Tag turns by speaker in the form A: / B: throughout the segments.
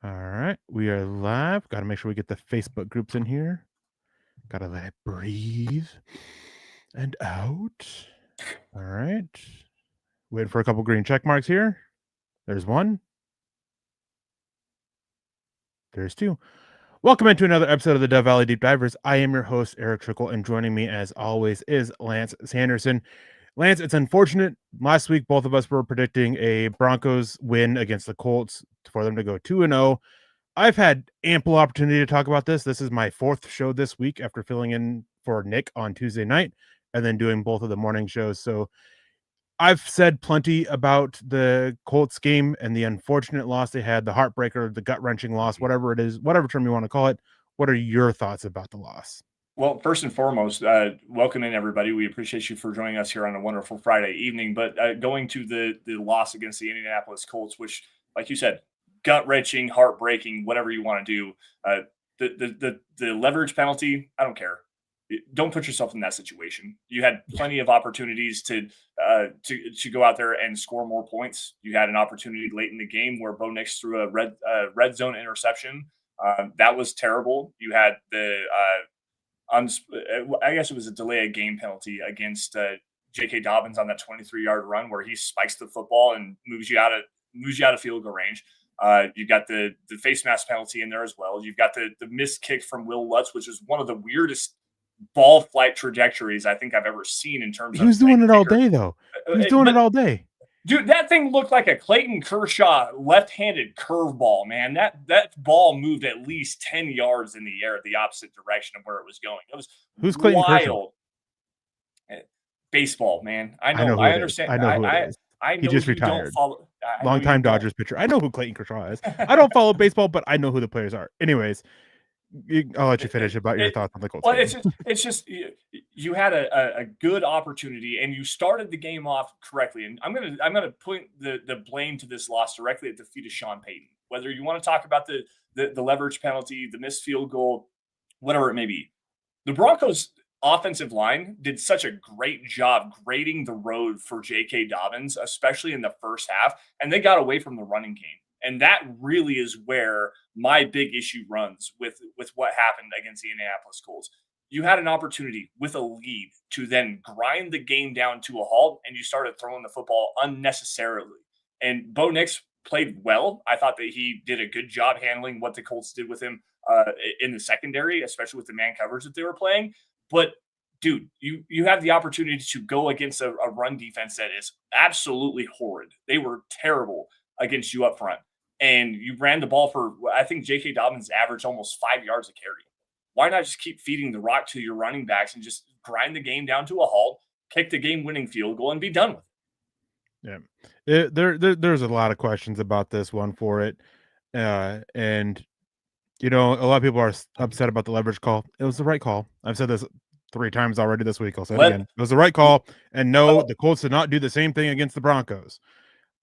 A: All right, we are live. Got to make sure we get the Facebook groups in here. Got to let it breathe and out. All right. Waiting for a couple green check marks here. There's one. There's two. Welcome into another episode of the Dove Valley Deep Divers. I am your host, Erick Trickel, and joining me as always is Lance Sanderson. Lance, it's unfortunate. Last week, both of us were predicting a Broncos win against the Colts for them to go 2-0. I've had ample opportunity to talk about this. This is my fourth show this week after filling in for Nick on Tuesday night and then doing both of the morning shows. So I've said plenty about the Colts game and the unfortunate loss they had, the heartbreaker, the gut-wrenching loss, whatever it is, whatever term you want to call it. What are your thoughts about the loss?
B: Well, first and foremost, welcome in, everybody. We appreciate you for joining us here on a wonderful Friday evening. But going to the loss against the Indianapolis Colts, which, like you said, gut-wrenching, heartbreaking, whatever you want to do. The leverage penalty, I don't care. Don't put yourself in that situation. You had plenty of opportunities to go out there and score more points. You had an opportunity late in the game where Bo Nix threw a red zone interception. That was terrible. You had the I guess it was a delay of game penalty against J.K. Dobbins on that 23-yard run where he spikes the football and moves you out of field goal range. You got the face mask penalty in there as well. You've got the missed kick from Will Lutz, which is one of the weirdest ball flight trajectories I think I've ever seen in terms of.
A: He was doing it all day, though. He was doing it all day.
B: Dude, that thing looked like a Clayton Kershaw left-handed curveball, man. That ball moved at least 10 yards in the air, the opposite direction of where it was going. It was
A: Who's Clayton
B: wild.
A: Kershaw?
B: Baseball, man. I understand.
A: I know who it is.
B: I know
A: he just retired. Long-time Dodgers pitcher. I know who Clayton Kershaw is. I don't follow baseball, but I know who the players are. Anyways, I'll let you finish about your thoughts on the Colts.
B: Well, it's just you had a good opportunity and you started the game off correctly. And I'm gonna point the blame to this loss directly at the feet of Sean Payton. Whether you want to talk about the leverage penalty, the missed field goal, whatever it may be, the Broncos offensive line did such a great job grading the road for J.K. Dobbins, especially in the first half, and they got away from the running game. And that really is where my big issue runs with what happened against the Indianapolis Colts. You had an opportunity with a lead to then grind the game down to a halt, and you started throwing the football unnecessarily. And Bo Nix played well. I thought that he did a good job handling what the Colts did with him in the secondary, especially with the man coverage that they were playing. But, dude, you have the opportunity to go against a run defense that is absolutely horrid. They were terrible against you up front. And you ran the ball for, I think J.K. Dobbins averaged almost 5 yards a carry. Why not just keep feeding the rock to your running backs and just grind the game down to a halt, kick the game-winning field goal, and be done with
A: it? Yeah. There's a lot of questions about this one for it. And, you know, a lot of people are upset about the leverage call. It was the right call. I've said this 3 times already this week. I'll say it again. It was the right call. And no, the Colts did not do the same thing against the Broncos.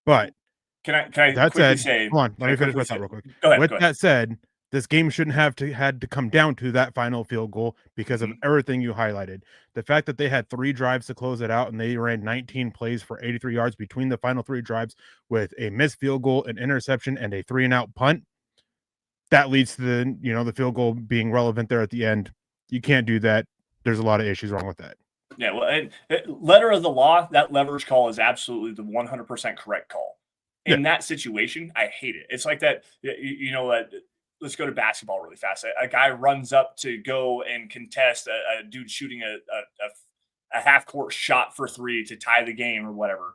A: But
B: Can I
A: that said,
B: say,
A: hold on, let me finish my thought real quick.
B: Go ahead.
A: With that said, this game shouldn't have had to come down to that final field goal because of everything you highlighted. The fact that they had 3 drives to close it out and they ran 19 plays for 83 yards between the final 3 drives with a missed field goal, an interception, and a 3-and-out punt. That leads to the field goal being relevant there at the end. You can't do that. There's a lot of issues wrong with that.
B: Yeah, well, letter of the law, that leverage call is absolutely the 100% correct call. In that situation, I hate it. It's like that, let's go to basketball really fast. A guy runs up to go and contest a dude shooting a half-court shot for 3 to tie the game or whatever.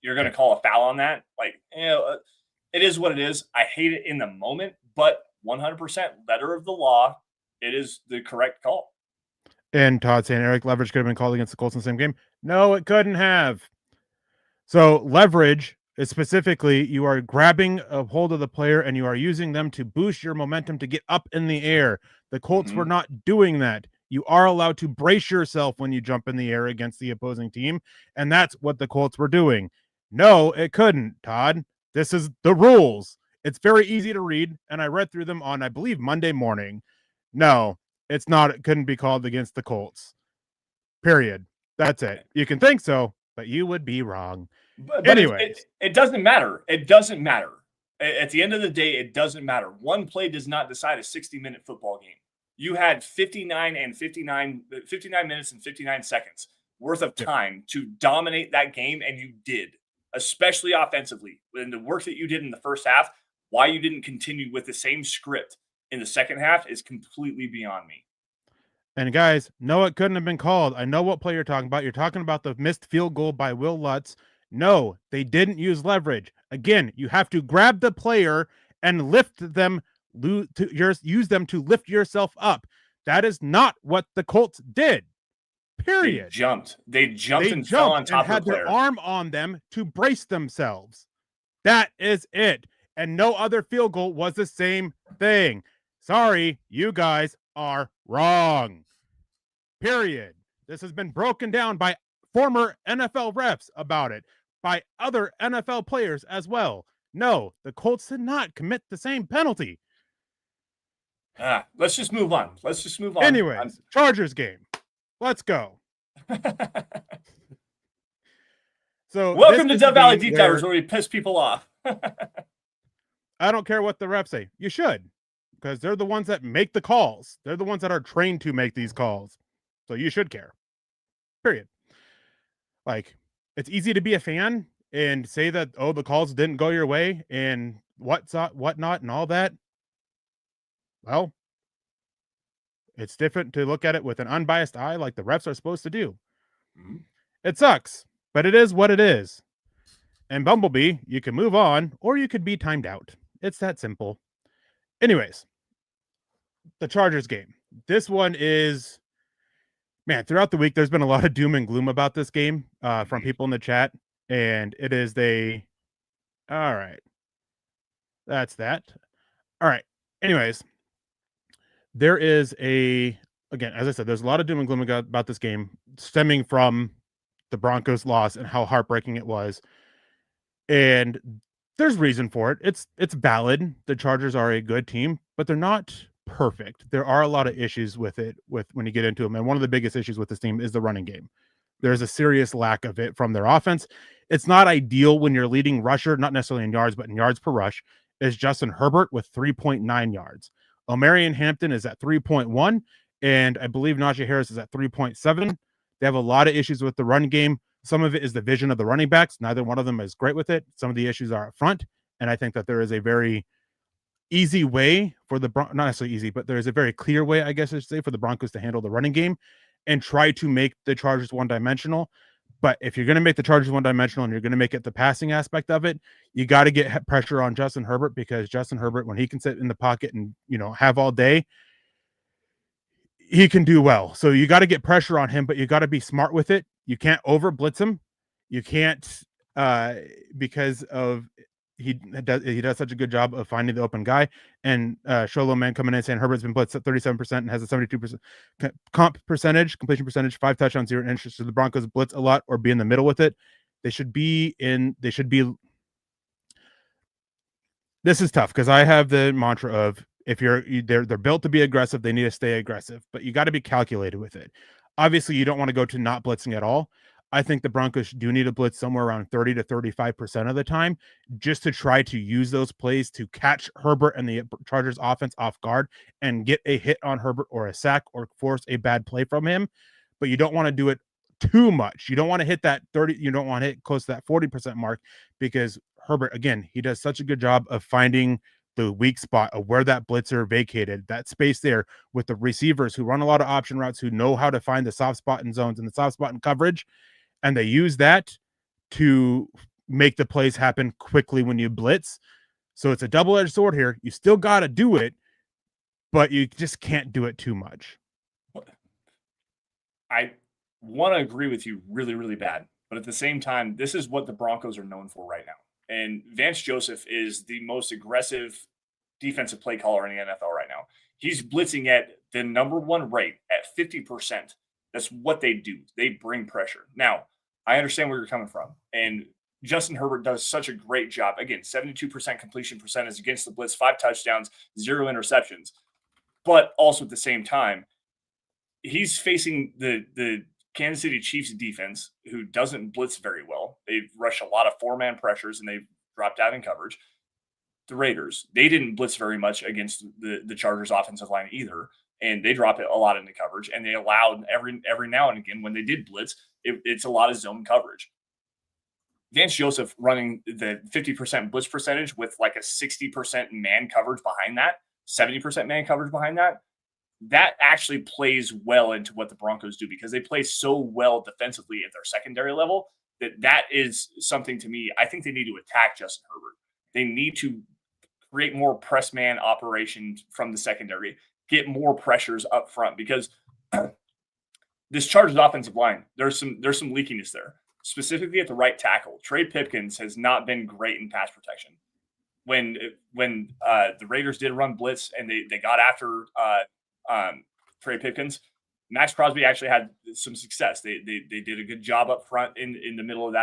B: You're going to call a foul on that? Like, it is what it is. I hate it in the moment, but 100% letter of the law, it is the correct call.
A: And Todd saying, Eric, leverage could have been called against the Colts in the same game. No, it couldn't have. So leverage is specifically you are grabbing a hold of the player and you are using them to boost your momentum to get up in the air. The Colts were not doing that. You are allowed to brace yourself when you jump in the air against the opposing team, and that's what the Colts were doing. No, it couldn't, Todd. This is the rules. It's very easy to read, and I read through them on, I believe, Monday morning. No, it's not. It couldn't be called against the Colts. Period. That's it. You can think so, but you would be wrong.
B: But anyway, it doesn't matter. It doesn't matter. At the end of the day, it doesn't matter. One play does not decide a 60-minute football game. You had 59 minutes and 59 seconds worth of time to dominate that game, and you did, especially offensively. And the work that you did in the first half, why you didn't continue with the same script in the second half is completely beyond me.
A: And guys, no, it couldn't have been called. I know what play you're talking about. You're talking about the missed field goal by Will Lutz. No, they didn't use leverage. Again, you have to grab the player and lift them, use them to lift yourself up. That is not what the Colts did. Period.
B: They jumped and fell on top
A: and had
B: of the player.
A: Their arm on them to brace themselves. That is it. And no other field goal was the same thing. Sorry, you guys are wrong. Period. This has been broken down by former NFL refs about it, by other NFL players as well. No, the Colts did not commit the same penalty.
B: Let's just move on.
A: Anyways, Chargers game. Let's go. So
B: welcome to Death Valley Deep Divers, where we piss people off.
A: I don't care what the refs say. You should, because they're the ones that make the calls. They're the ones that are trained to make these calls. So you should care. Period. Like, it's easy to be a fan and say that, oh, the calls didn't go your way and whatnot and all that. Well, it's different to look at it with an unbiased eye like the refs are supposed to do. Mm-hmm. It sucks, but it is what it is. And Bumblebee, you can move on or you could be timed out. It's that simple. Anyways, the Chargers game. This one is, man, throughout the week, there's been a lot of doom and gloom about this game from people in the chat. And it is all right. That's that. All right. Anyways, there is again, as I said, there's a lot of doom and gloom about this game stemming from the Broncos loss and how heartbreaking it was. And there's reason for it. It's valid. The Chargers are a good team, but they're not perfect. There are a lot of issues with when you get into them. And one of the biggest issues with this team is the running game. There's a serious lack of it from their offense. It's not ideal when your leading rusher, not necessarily in yards, but in yards per rush, is Justin Herbert with 3.9 yards. Omarion Hampton is at 3.1, and I believe Najee Harris is at 3.7. They have a lot of issues with the run game. Some of it is the vision of the running backs. Neither one of them is great with it. Some of the issues are up front, and I think that there is a very easy way for not necessarily easy, but there is a very clear way, I guess I should say, for the Broncos to handle the running game and try to make the Chargers one-dimensional. But if you're going to make the Chargers one-dimensional and you're going to make it the passing aspect of it, you got to get pressure on Justin Herbert, because Justin Herbert, when he can sit in the pocket and, have all day, he can do well. So you got to get pressure on him, but you got to be smart with it. You can't over blitz him. You can't, because of he does such a good job of finding the open guy. And Sholo Man coming in saying Herbert's been blitzed at 37% and has a 72% completion percentage, 5 touchdowns, 0 interest. So the Broncos blitz a lot or be in the middle with it. This is tough, because I have the mantra of, if they're built to be aggressive, they need to stay aggressive, but you got to be calculated with it. Obviously, you don't want to go to not blitzing at all. I think the Broncos do need to blitz somewhere around 30 to 35% of the time, just to try to use those plays to catch Herbert and the Chargers offense off guard and get a hit on Herbert or a sack or force a bad play from him. But you don't want to do it too much. You don't want to hit that 30. You don't want to hit close to that 40% mark, because Herbert, again, he does such a good job of finding the weak spot of where that blitzer vacated, that space there with the receivers who run a lot of option routes, who know how to find the soft spot in zones and the soft spot in coverage. And they use that to make the plays happen quickly when you blitz. So it's a double-edged sword here. You still got to do it, but you just can't do it too much.
B: I want to agree with you really, really bad. But at the same time, this is what the Broncos are known for right now. And Vance Joseph is the most aggressive defensive play caller in the NFL right now. He's blitzing at the number one rate at 50%. That's what they do. They bring pressure. Now, I understand where you're coming from. And Justin Herbert does such a great job. Again, 72% completion percentage against the blitz, 5 touchdowns, 0 interceptions. But also at the same time, he's facing the Kansas City Chiefs defense, who doesn't blitz very well. They rush a lot of 4-man pressures, and they've dropped out in coverage. the Raiders. They didn't blitz very much against the Chargers offensive line either, and they drop it a lot into coverage. And they allowed every now and again when they did blitz, it's a lot of zone coverage. Vance Joseph running the 50% blitz percentage with like a 60% man coverage behind that, 70% man coverage behind that. That actually plays well into what the Broncos do because they play so well defensively at their secondary level that is something to me. I think they need to attack Justin Herbert. They need to create more press man operations from the secondary, get more pressures up front because this Chargers offensive line, there's some leakiness there, specifically at the right tackle. Trey Pipkins has not been great in pass protection. When the Raiders did run blitz and they got after Trey Pipkins, Max Crosby actually had some success. They did a good job up front in the middle of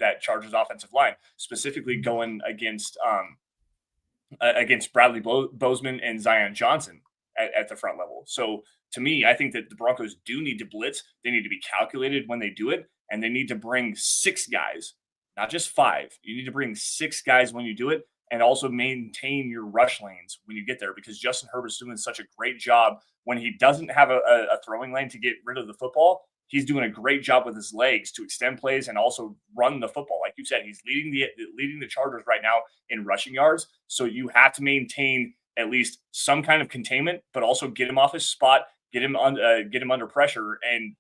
B: that Chargers offensive line, specifically going against Bradley Bozeman and Zion Johnson at the front level. So to me, I think that the Broncos do need to blitz. They need to be calculated when they do it, and they need to bring 6 guys, not just 5. You need to bring 6 guys when you do it, and also maintain your rush lanes when you get there because Justin Herbert's doing such a great job when he doesn't have a throwing lane to get rid of the football. He's doing a great job with his legs to extend plays and also run the football. Like you said, he's leading the Chargers right now in rushing yards. So you have to maintain at least some kind of containment, but also get him off his spot, get him under pressure. And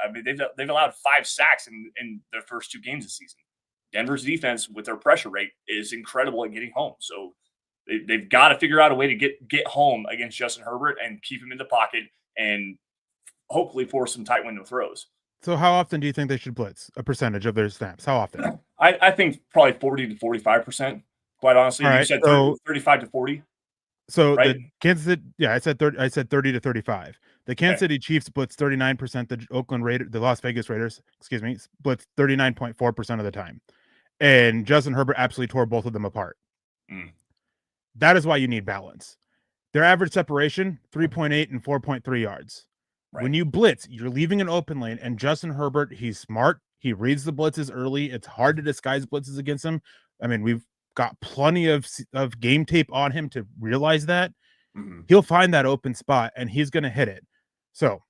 B: I mean, they've allowed 5 sacks in their first 2 games this season. Denver's defense with their pressure rate is incredible at getting home. So they've got to figure out a way to get home against Justin Herbert and keep him in the pocket and hopefully force some tight window throws.
A: So how often do you think they should blitz? A percentage of their snaps? How often?
B: I think probably 40 to 45%. Quite honestly, you said 35 to 40.
A: So
B: right?
A: The Kansas City, I said 30 to 35. The Kansas City Chiefs blitz 39%. The Las Vegas Raiders, blitz 39.4% of the time. And Justin Herbert absolutely tore both of them apart. That is why you need balance. Their average separation, 3.8 and 4.3 yards. Right. When you blitz, you're leaving an open lane, and Justin Herbert, he's smart. He reads the blitzes early. It's hard to disguise blitzes against him. I mean, we've got plenty of game tape on him to realize that. He'll find that open spot, and he's going to hit it. So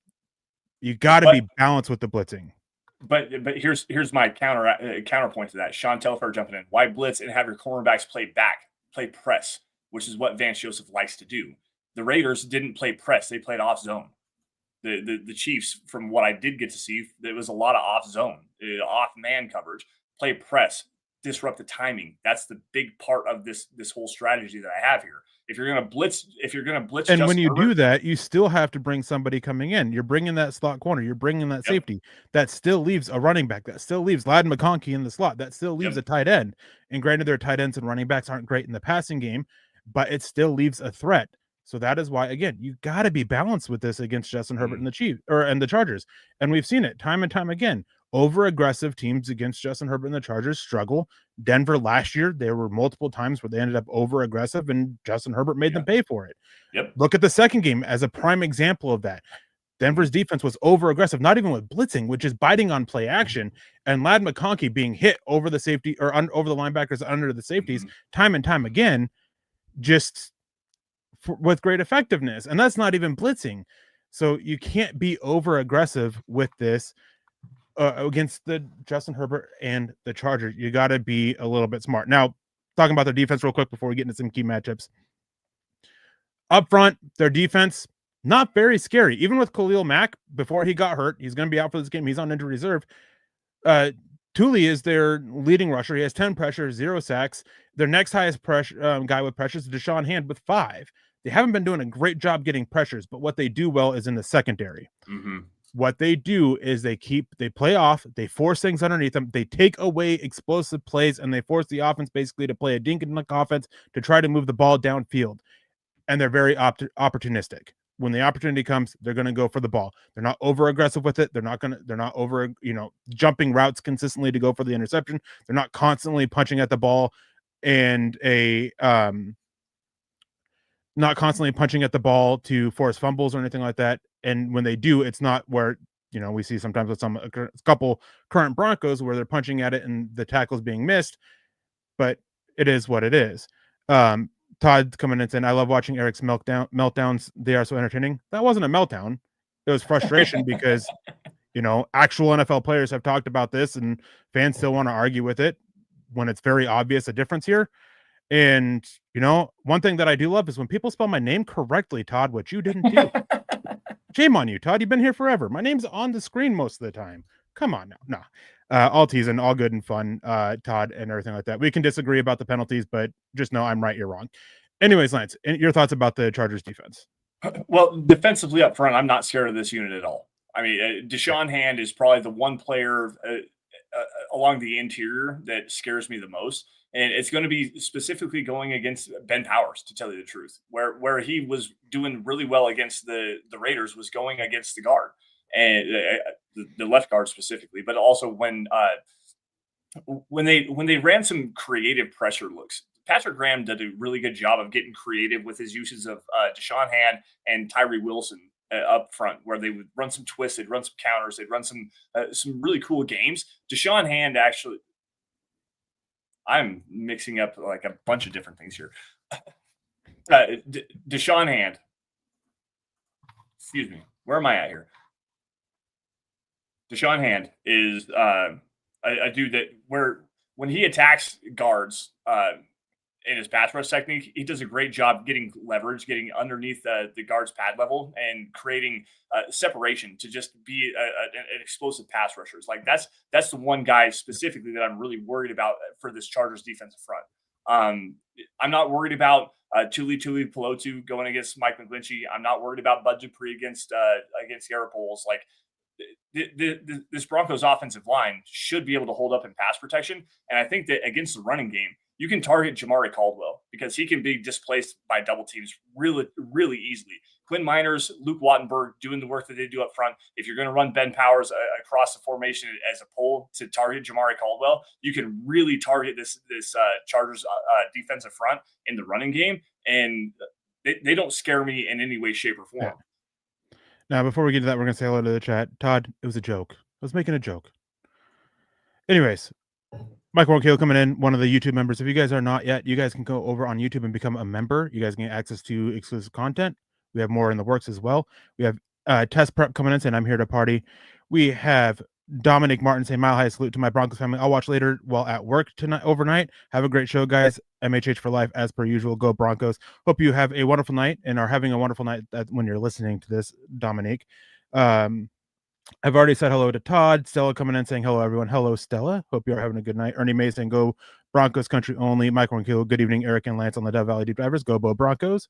A: you got to be balanced with the blitzing.
B: But here's my counterpoint to that. Sean Telfair jumping in. Why blitz and have your cornerbacks play press, which is what Vance Joseph likes to do. The Raiders didn't play press; they played off zone. The Chiefs, from what I did get to see, there was a lot of off zone, off man coverage, play press, disrupt the timing. That's the big part of this whole strategy that I have here. If you're going to blitz,
A: and when you do that, you still have to bring somebody coming in. You're bringing that slot corner. You're bringing that safety. That still leaves a running back. That still leaves Ladd McConkey in the slot. That still leaves a tight end. And granted, their tight ends and running backs aren't great in the passing game, but it still leaves a threat. So that is why, again, you got to be balanced with this against Justin Herbert and the Chiefs and the Chargers. And we've seen it time and time again. Over-aggressive teams against Justin Herbert and the Chargers struggle. Denver last year, there were multiple times where they ended up over-aggressive, and Justin Herbert made them pay for it. Look at the second game as a prime example of that. Denver's defense was over-aggressive, not even with blitzing, which is biting on play action, and Ladd McConkey being hit over the safety or over the linebackers under the safeties time and time again, just with great effectiveness. And that's not even blitzing. So you can't be over-aggressive with this. Against the Justin Herbert and the Chargers, you got to be a little bit smart. Now, talking about their defense real quick before we get into some key matchups. Up front, their defense, not very scary. Even with Khalil Mack, before he got hurt, he's going to be out for this game. He's on injury reserve. Thule is their leading rusher. He has 10 pressures, 0 sacks. Their next highest pressure guy with pressures is Deshaun Hand with 5. They haven't been doing a great job getting pressures, but what they do well is in the secondary. What they do is they play off, they force things underneath them, they take away explosive plays, and they force the offense basically to play a dink and dunk offense to try to move the ball downfield. And they're very opportunistic. When the opportunity comes, they're going to go for the ball. They're not over aggressive with it. They're not over, jumping routes consistently to go for the interception. They're not constantly punching at the ball and not constantly punching at the ball to force fumbles or anything like that. And when they do, it's not where, we see sometimes with a couple current Broncos where they're punching at it and the tackle's being missed, but it is what it is. Todd coming in saying, I love watching Erick's meltdowns. They are so entertaining. That wasn't a meltdown. It was frustration because, actual NFL players have talked about this and fans still want to argue with it when it's very obvious a difference here. And, one thing that I do love is when people spell my name correctly, Todd, which you didn't do. Shame on you, Todd. You've been here forever. My name's on the screen most of the time. Come on now. No. All teasing, all good and fun, Todd, and everything like that. We can disagree about the penalties, but just know I'm right, you're wrong. Anyways, Lance, your thoughts about the Chargers defense?
B: Well, defensively up front, I'm not scared of this unit at all. I mean, Deshaun Hand is probably the one player along the interior that scares me the most. And it's going to be specifically going against Ben Powers, to tell you the truth, where he was doing really well against the Raiders was going against the guard and the left guard specifically, but also when they ran some creative pressure looks. Patrick Graham did a really good job of getting creative with his uses of Deshaun Hand and Tyree Wilson up front, where they would run some twists, they'd run some counters, they'd run some really cool games. Deshaun Hand actually. I'm mixing up like a bunch of different things here. Deshaun Hand. Excuse me. Where am I at here? Deshaun Hand is a dude that when he attacks guards in his pass rush technique, he does a great job getting leverage, getting underneath the guard's pad level and creating separation to just be an explosive pass rushers. Like that's the one guy specifically that I'm really worried about for this Chargers defensive front. I'm not worried about Tuli Pelotu going against Mike McGlinchey. I'm not worried about Bud Dupree against Garrett Bowles. Like this Broncos offensive line should be able to hold up in pass protection. And I think that against the running game, you can target Jamari Caldwell because he can be displaced by double teams really, really easily. Quinn Miners, Luke Wattenberg doing the work that they do up front. If you're going to run Ben Powers across the formation as a pull to target Jamari Caldwell, you can really target this Chargers defensive front in the running game, and they don't scare me in any way, shape, or form.
A: Yeah. Now, before we get to that, we're going to say hello to the chat. Todd, it was a joke. I was making a joke. Anyways, Michael O'Kale coming in, one of the YouTube members. If you guys are not yet, you guys can go over on YouTube and become a member. You guys can get access to exclusive content. We have more in the works as well. We have Test Prep coming in saying, I'm here to party. We have Dominic Martin saying, mile high salute to my Broncos family. I'll watch later while at work tonight, overnight. Have a great show, guys. MHH for life, as per usual. Go Broncos. Hope you have a wonderful night and are having a wonderful night when you're listening to this, Dominic. I've already said hello to Todd. Stella coming in saying hello, everyone. Hello, Stella. Hope you're having a good night. Ernie May saying go Broncos country only. Michael and Kilo, good evening. Eric and Lance on the Death Valley Deep Divers. Go Bo Broncos.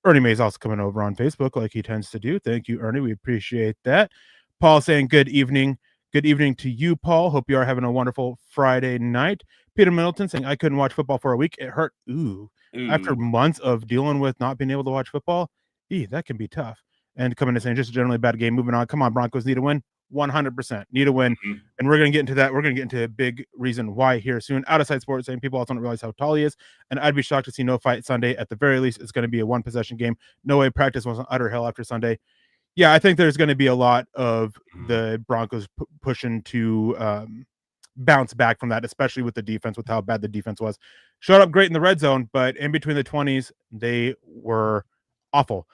A: Ernie May is also coming over on Facebook like he tends to do. Thank you, Ernie. We appreciate that. Paul saying good evening. Good evening to you, Paul. Hope you are having a wonderful Friday night. Peter Middleton saying I couldn't watch football for a week. It hurt. Ooh. After months of dealing with not being able to watch football, that can be tough. And coming to saying just a generally bad game. Moving on. Come on, Broncos need a win. 100% need a win. Mm-hmm. And we're going to get into that. We're going to get into a big reason why here soon. Out of Sight Sports saying people also don't realize how tall he is. And I'd be shocked to see no fight Sunday. At the very least, it's going to be a one possession game. No way practice was on utter hell after Sunday. Yeah, I think there's going to be a lot of the Broncos pushing to bounce back from that, especially with the defense, with how bad the defense was. Showed up great in the red zone, but in between the 20s, they were awful.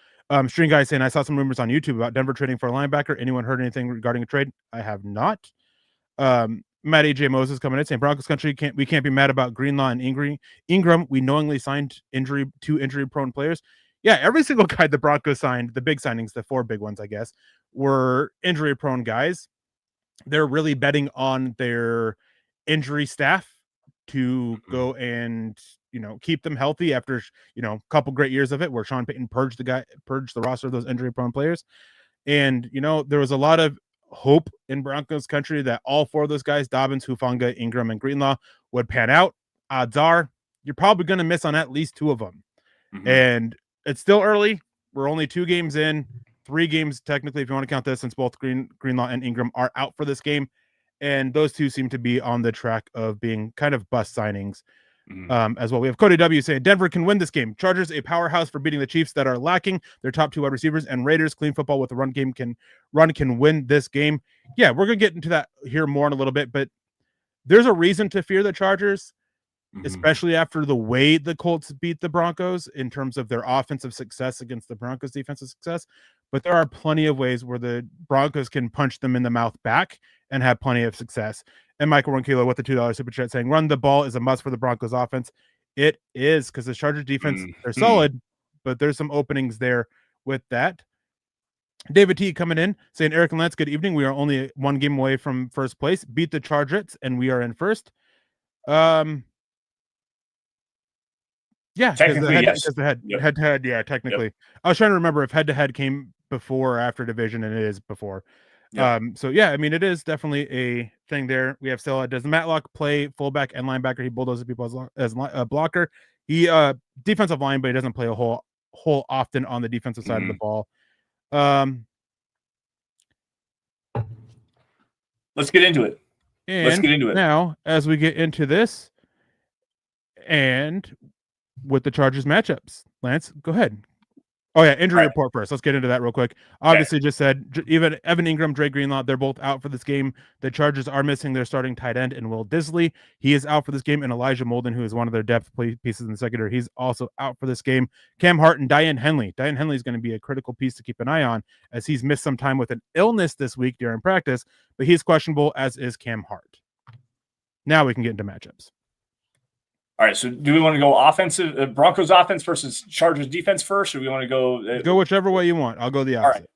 A: String Guy saying, I saw some rumors on YouTube about Denver trading for a linebacker. Anyone heard anything regarding a trade? I have not. Matty J. Moses coming in saying, Broncos country, we can't be mad about Greenlaw and Ingram. We knowingly signed two injury-prone players. Yeah, every single guy the Broncos signed, the big signings, the four big ones, I guess, were injury-prone guys. They're really betting on their injury staff to go and keep them healthy after a couple great years of it, where Sean Payton purged the roster of those injury-prone players. And there was a lot of hope in Broncos country that all four of those guys, Dobbins, Hufanga, Ingram, and Greenlaw, would pan out. Odds are you're probably going to miss on at least two of them. Mm-hmm. And it's still early. We're only 2 games in, 3 games technically, if you want to count this, since both Greenlaw and Ingram are out for this game. And those two seem to be on the track of being kind of bust signings. As well. We have Cody W saying Denver can win this game. Chargers a powerhouse for beating the Chiefs that are lacking their top 2 wide receivers, and Raiders clean football with the run game can win this game. Yeah, we're gonna get into that here more in a little bit, but there's a reason to fear the Chargers. especially after the way the Colts beat the Broncos in terms of their offensive success against the Broncos' defensive success. But there are plenty of ways where the Broncos can punch them in the mouth back and have plenty of success. And Michael Ronquillo with the $2 super chat saying, run the ball is a must for the Broncos offense. It is, because the Chargers defense, they're solid, but there's some openings there with that. David T coming in saying, Eric and Lance, good evening. We are only one game away from first place. Beat the Chargers, and we are in first. Yeah,
B: technically, yes.
A: Because the head-to-head, yeah, technically. Yep. I was trying to remember if head-to-head came before or after division, and it is before. Yep. So yeah, I mean, it is definitely a thing there. We have still, does Matlock play fullback and linebacker? He bulldozes people as a blocker. He defensive line, but he doesn't play a whole often on the defensive side of the ball.
B: Let's get into it.
A: Now, as we get into this, and with the Chargers matchups, Lance, go ahead. Oh yeah, injury report first. Let's get into that real quick. Obviously, just said even Evan Ingram, Dre Greenlaw, they're both out for this game. The Chargers are missing their starting tight end and Will Disley. He is out for this game, and Elijah Molden, who is one of their depth pieces in the secondary, he's also out for this game. Cam Hart and Diane Henley. Diane Henley is going to be a critical piece to keep an eye on, as he's missed some time with an illness this week during practice, but he's questionable, as is Cam Hart. Now we can get into matchups.
B: All right, so do we want to go offensive, Broncos offense versus Chargers defense first, or do we want to go?
A: Go whichever way you want. I'll go the opposite.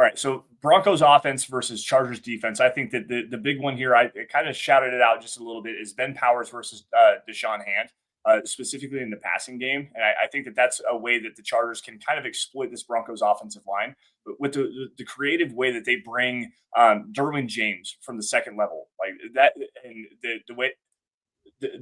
B: All right. So Broncos offense versus Chargers defense. I think that the big one here, I kind of shouted it out just a little bit, is Ben Powers versus Deshaun Hand, specifically in the passing game. And I think that that's a way that the Chargers can kind of exploit this Broncos offensive line, but with the creative way that they bring Derwin James from the second level, like that, and the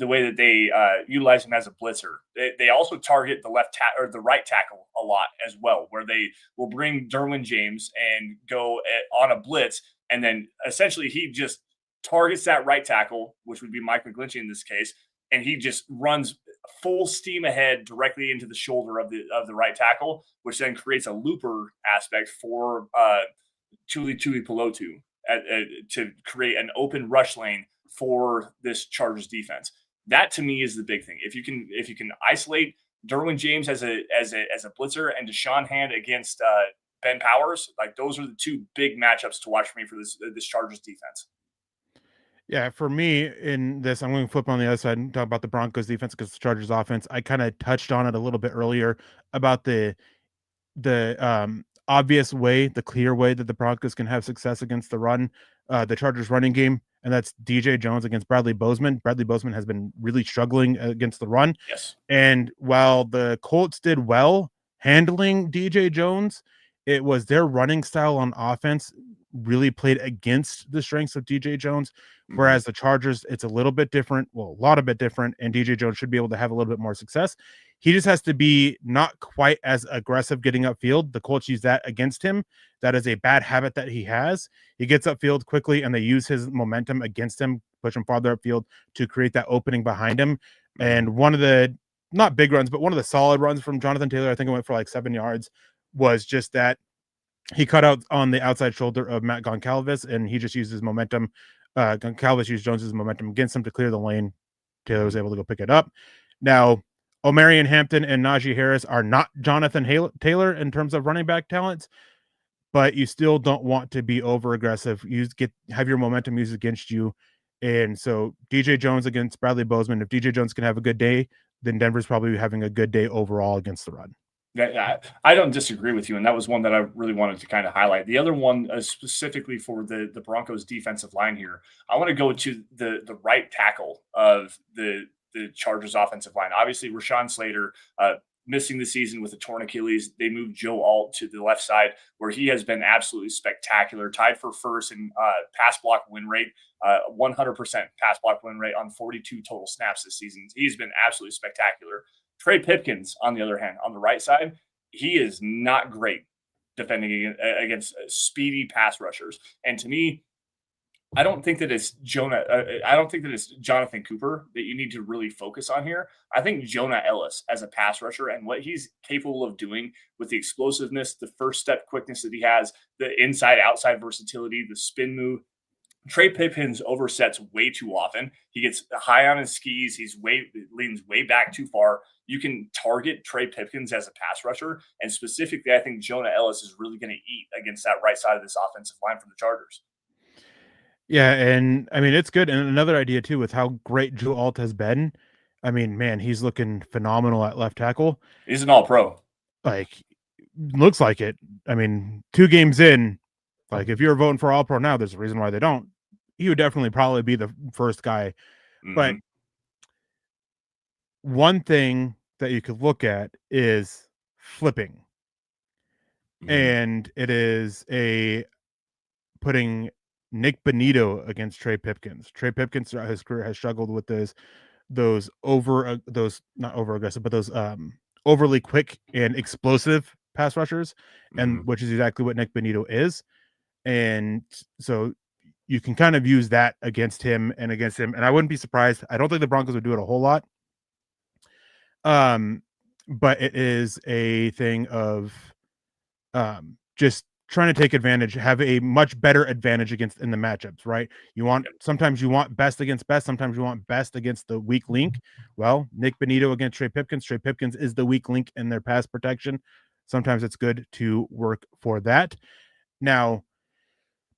B: way that they utilize him as a blitzer. They also target the or the right tackle a lot as well, where they will bring Derwin James and go on a blitz, and then essentially he just targets that right tackle, which would be Mike McGlinchey in this case, and he just runs full steam ahead directly into the shoulder of the right tackle, which then creates a looper aspect for Tuli Pelotu to create an open rush lane for this Chargers defense. That to me is the big thing. If you can isolate Derwin James as a blitzer and Deshaun Hand against Ben Powers, like those are the two big matchups to watch for me for this Chargers defense.
A: Yeah, for me in this, I'm going to flip on the other side and talk about the Broncos defense because the Chargers offense. I kind of touched on it a little bit earlier about the obvious way, the clear way that the Broncos can have success against the run, the Chargers running game, and that's DJ Jones against Bradley Bozeman. Bradley Bozeman has been really struggling against the run.
B: Yes.
A: And while the Colts did well handling DJ Jones, it was their running style on offense really played against the strengths of DJ Jones, whereas the Chargers, it's a little bit different, well, a lot of bit different, and DJ Jones should be able to have a little bit more success. He just has to be not quite as aggressive getting upfield. The Colts use that against him. That is a bad habit that he has. He gets upfield quickly, and they use his momentum against him, push him farther upfield to create that opening behind him. And one of the, not big runs, but one of the solid runs from Jonathan Taylor, I think it went for like 7 yards, was just that he cut out on the outside shoulder of Matt Goncalves, and he just used his momentum. Goncalves used Jones's momentum against him to clear the lane. Taylor was able to go pick it up. Now, Omarion Hampton and Najee Harris are not Jonathan Taylor in terms of running back talents, but you still don't want to be over aggressive. Have your momentum used against you. And so DJ Jones against Bradley Bozeman, if DJ Jones can have a good day, then Denver's probably having a good day overall against the run.
B: I don't disagree with you, and that was one that I really wanted to kind of highlight. The other one, specifically for the Broncos defensive line here, I want to go to the right tackle of the Chargers offensive line. Obviously, Rashawn Slater missing the season with a torn Achilles. They moved Joe Alt to the left side, where he has been absolutely spectacular, tied for first in pass block win rate, 100% pass block win rate on 42 total snaps this season. He's been absolutely spectacular. Trey Pipkins, on the other hand, on the right side, he is not great defending against speedy pass rushers. And to me, I don't think that it's Jonathan Cooper that you need to really focus on here. I think Jonah Ellis as a pass rusher and what he's capable of doing with the explosiveness, the first step quickness that he has, the inside-outside versatility, the spin move, Trey Pipkins oversets way too often. He gets high on his skis. Leans way back too far. You can target Trey Pipkins as a pass rusher. And specifically, I think Jonah Ellis is really going to eat against that right side of this offensive line for the Chargers.
A: Yeah, and I mean, it's good. And another idea too, with how great Joe Alt has been. I mean, man, he's looking phenomenal at left tackle.
B: He's an all-pro.
A: Like, looks like it. I mean, 2 games in, like if you're voting for all pro now, there's a reason why they don't. He would definitely probably be the first guy. But one thing that you could look at is flipping. And it is putting Nick Benito against Trey Pipkins. Trey Pipkins throughout his career has struggled with those not over aggressive, but those overly quick and explosive pass rushers, and which is exactly what Nick Benito is. And so you can kind of use that against him. And I wouldn't be surprised. I don't think the Broncos would do it a whole lot. But it is a thing of just trying to take advantage, have a much better advantage in the matchups, right? Sometimes you want best against best, sometimes you want best against the weak link. Well, Nick Benito against Trey Pipkins. Trey Pipkins is the weak link in their pass protection. Sometimes it's good to work for that. Now,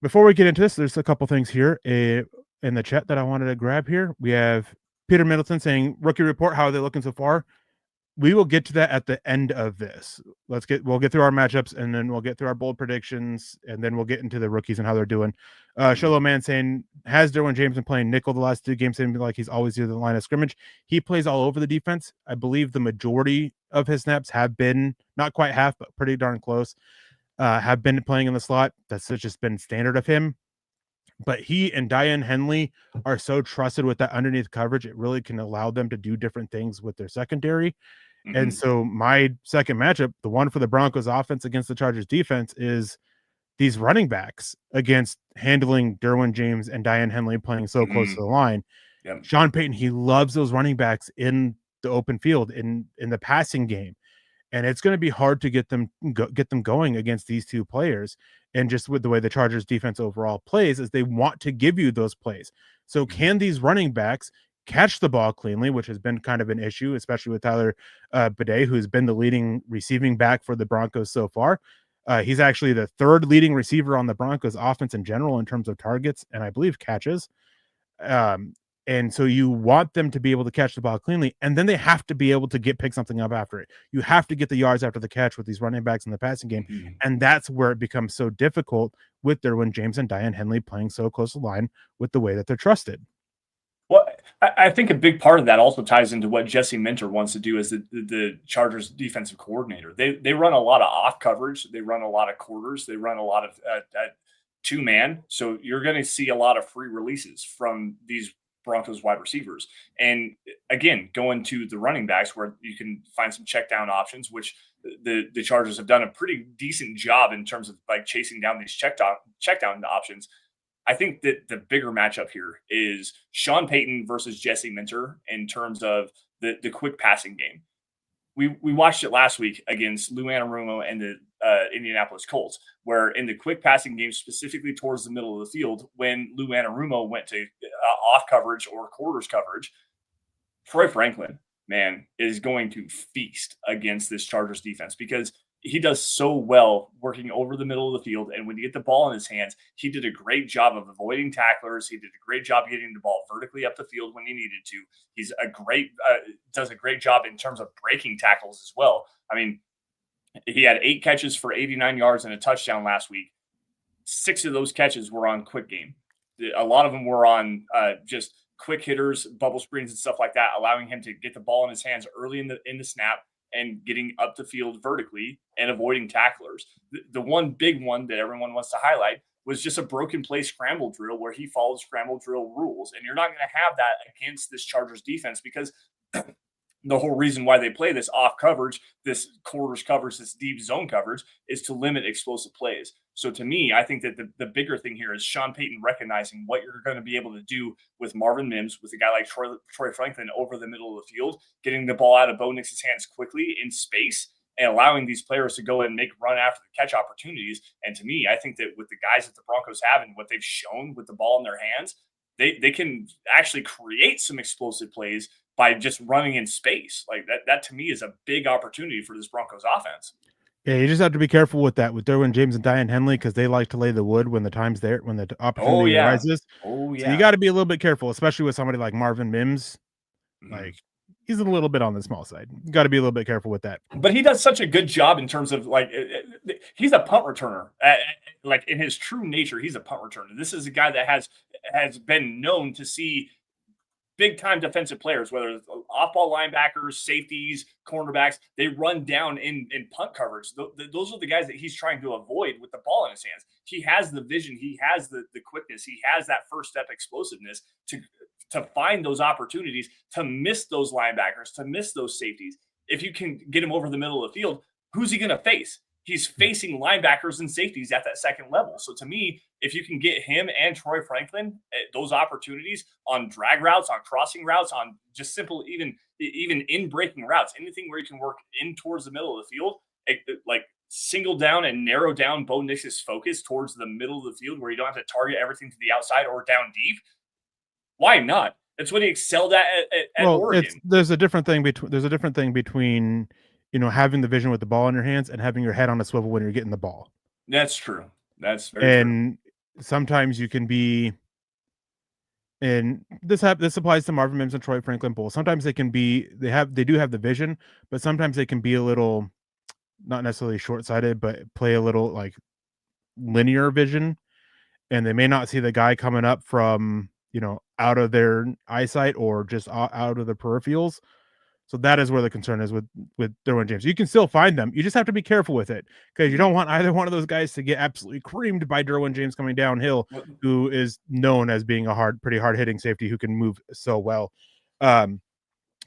A: before we get into this, there's a couple things here in the chat that I wanted to grab here. We have Peter Middleton saying, rookie report, how are they looking so far? We will get to that at the end of this. We'll get through our matchups, and then we'll get through our bold predictions, and then we'll get into the rookies and how they're doing. Shallow Man saying, has Derwin James been playing nickel the last 2 games? Seems like he's always near the line of scrimmage. He plays all over the defense. I believe the majority of his snaps have been, not quite half, but pretty darn close, have been playing in the slot. That's just been standard of him. But he and Diane Henley are so trusted with that underneath coverage. It really can allow them to do different things with their secondary. And so my second matchup, the one for the Broncos offense against the Chargers defense, is these running backs against handling Derwin James and Diane Henley playing so close to the line.
B: Yep.
A: Sean Payton, he loves those running backs in the open field, in the passing game. And it's going to be hard to get them going against these 2 players. And just with the way the Chargers defense overall plays, is they want to give you those plays. So can these running backs catch the ball cleanly, which has been kind of an issue, especially with Tyler Bidet, who's been the leading receiving back for the Broncos so far. He's actually the 3rd leading receiver on the Broncos offense in general in terms of targets, and I believe catches. And so you want them to be able to catch the ball cleanly, and then they have to be able to pick something up after it. You have to get the yards after the catch with these running backs in the passing game. And that's where it becomes so difficult with Derwin James and Diane Henley playing so close to the line with the way that they're trusted.
B: Well, I think a big part of that also ties into what Jesse Minter wants to do as the Chargers defensive coordinator. They run a lot of off coverage. They run a lot of quarters. They run a lot of 2-man. So you're going to see a lot of free releases from these Broncos wide receivers. And again, going to the running backs where you can find some check down options, which the Chargers have done a pretty decent job in terms of like chasing down these check down options. I think that the bigger matchup here is Sean Payton versus Jesse Minter in terms of the quick passing game. We watched it last week against Lou Anarumo and the Indianapolis Colts, where in the quick passing game, specifically towards the middle of the field, when Lou Anarumo went to off coverage or quarters coverage, Troy Franklin, man, is going to feast against this Chargers defense because he does so well working over the middle of the field. And when you get the ball in his hands, he did a great job of avoiding tacklers. He did a great job getting the ball vertically up the field when he needed to. He's does a great job in terms of breaking tackles as well. I mean, he had 8 catches for 89 yards and a touchdown last week. 6 of those catches were on quick game. A lot of them were on just quick hitters, bubble screens and stuff like that, allowing him to get the ball in his hands early in the snap and getting up the field vertically and avoiding tacklers. The one big one that everyone wants to highlight was just a broken play scramble drill where he follows scramble drill rules. And you're not going to have that against this Chargers defense because the whole reason why they play this off coverage, this quarters coverage, this deep zone coverage is to limit explosive plays. So to me, I think that the bigger thing here is Sean Payton recognizing what you're going to be able to do with Marvin Mims, with a guy like Troy Franklin over the middle of the field, getting the ball out of Bo Nix's hands quickly in space, and allowing these players to go and make run after the catch opportunities. And to me, I think that with the guys that the Broncos have and what they've shown with the ball in their hands, they can actually create some explosive plays by just running in space. Like that to me is a big opportunity for this Broncos offense.
A: Yeah, you just have to be careful with that with Derwin James and Diane Henley because they like to lay the wood when the time's there, when the opportunity arises. So you got to be a little bit careful, especially with somebody like Marvin Mims. Like he's a little bit on the small side. You got to be a little bit careful with that.
B: But he does such a good job in terms of like he's a punt returner. Like in his true nature, he's a punt returner. This is a guy that has been known to see big time defensive players, whether it's off ball linebackers, safeties, cornerbacks, they run down in punt coverage. Those are the guys that he's trying to avoid with the ball in his hands. He has the vision, he has the quickness, he has that first step explosiveness to find those opportunities, to miss those linebackers, to miss those safeties. If you can get him over the middle of the field, who's he going to face? He's facing linebackers and safeties at that second level. So to me, if you can get him and Troy Franklin those opportunities on drag routes, on crossing routes, on just simple, even in breaking routes, anything where you can work in towards the middle of the field, like single down and narrow down Bo Nix's focus towards the middle of the field where you don't have to target everything to the outside or down deep. Why not? That's what he excelled at Oregon.
A: There's a different thing between having the vision with the ball in your hands and having your head on a swivel when you're getting the ball.
B: That's true. That's very true.
A: Sometimes you can be, and this applies to Marvin Mims and Troy Franklin both. Sometimes they can be, they do have the vision, but sometimes they can be a little, not necessarily short-sighted, but play a little like linear vision, and they may not see the guy coming up from, out of their eyesight or just out of the peripherals. So that is where the concern is with Derwin James. You can still find them. You just have to be careful with it because you don't want either one of those guys to get absolutely creamed by Derwin James coming downhill, who is known as being a pretty hard hitting safety who can move so well. I'm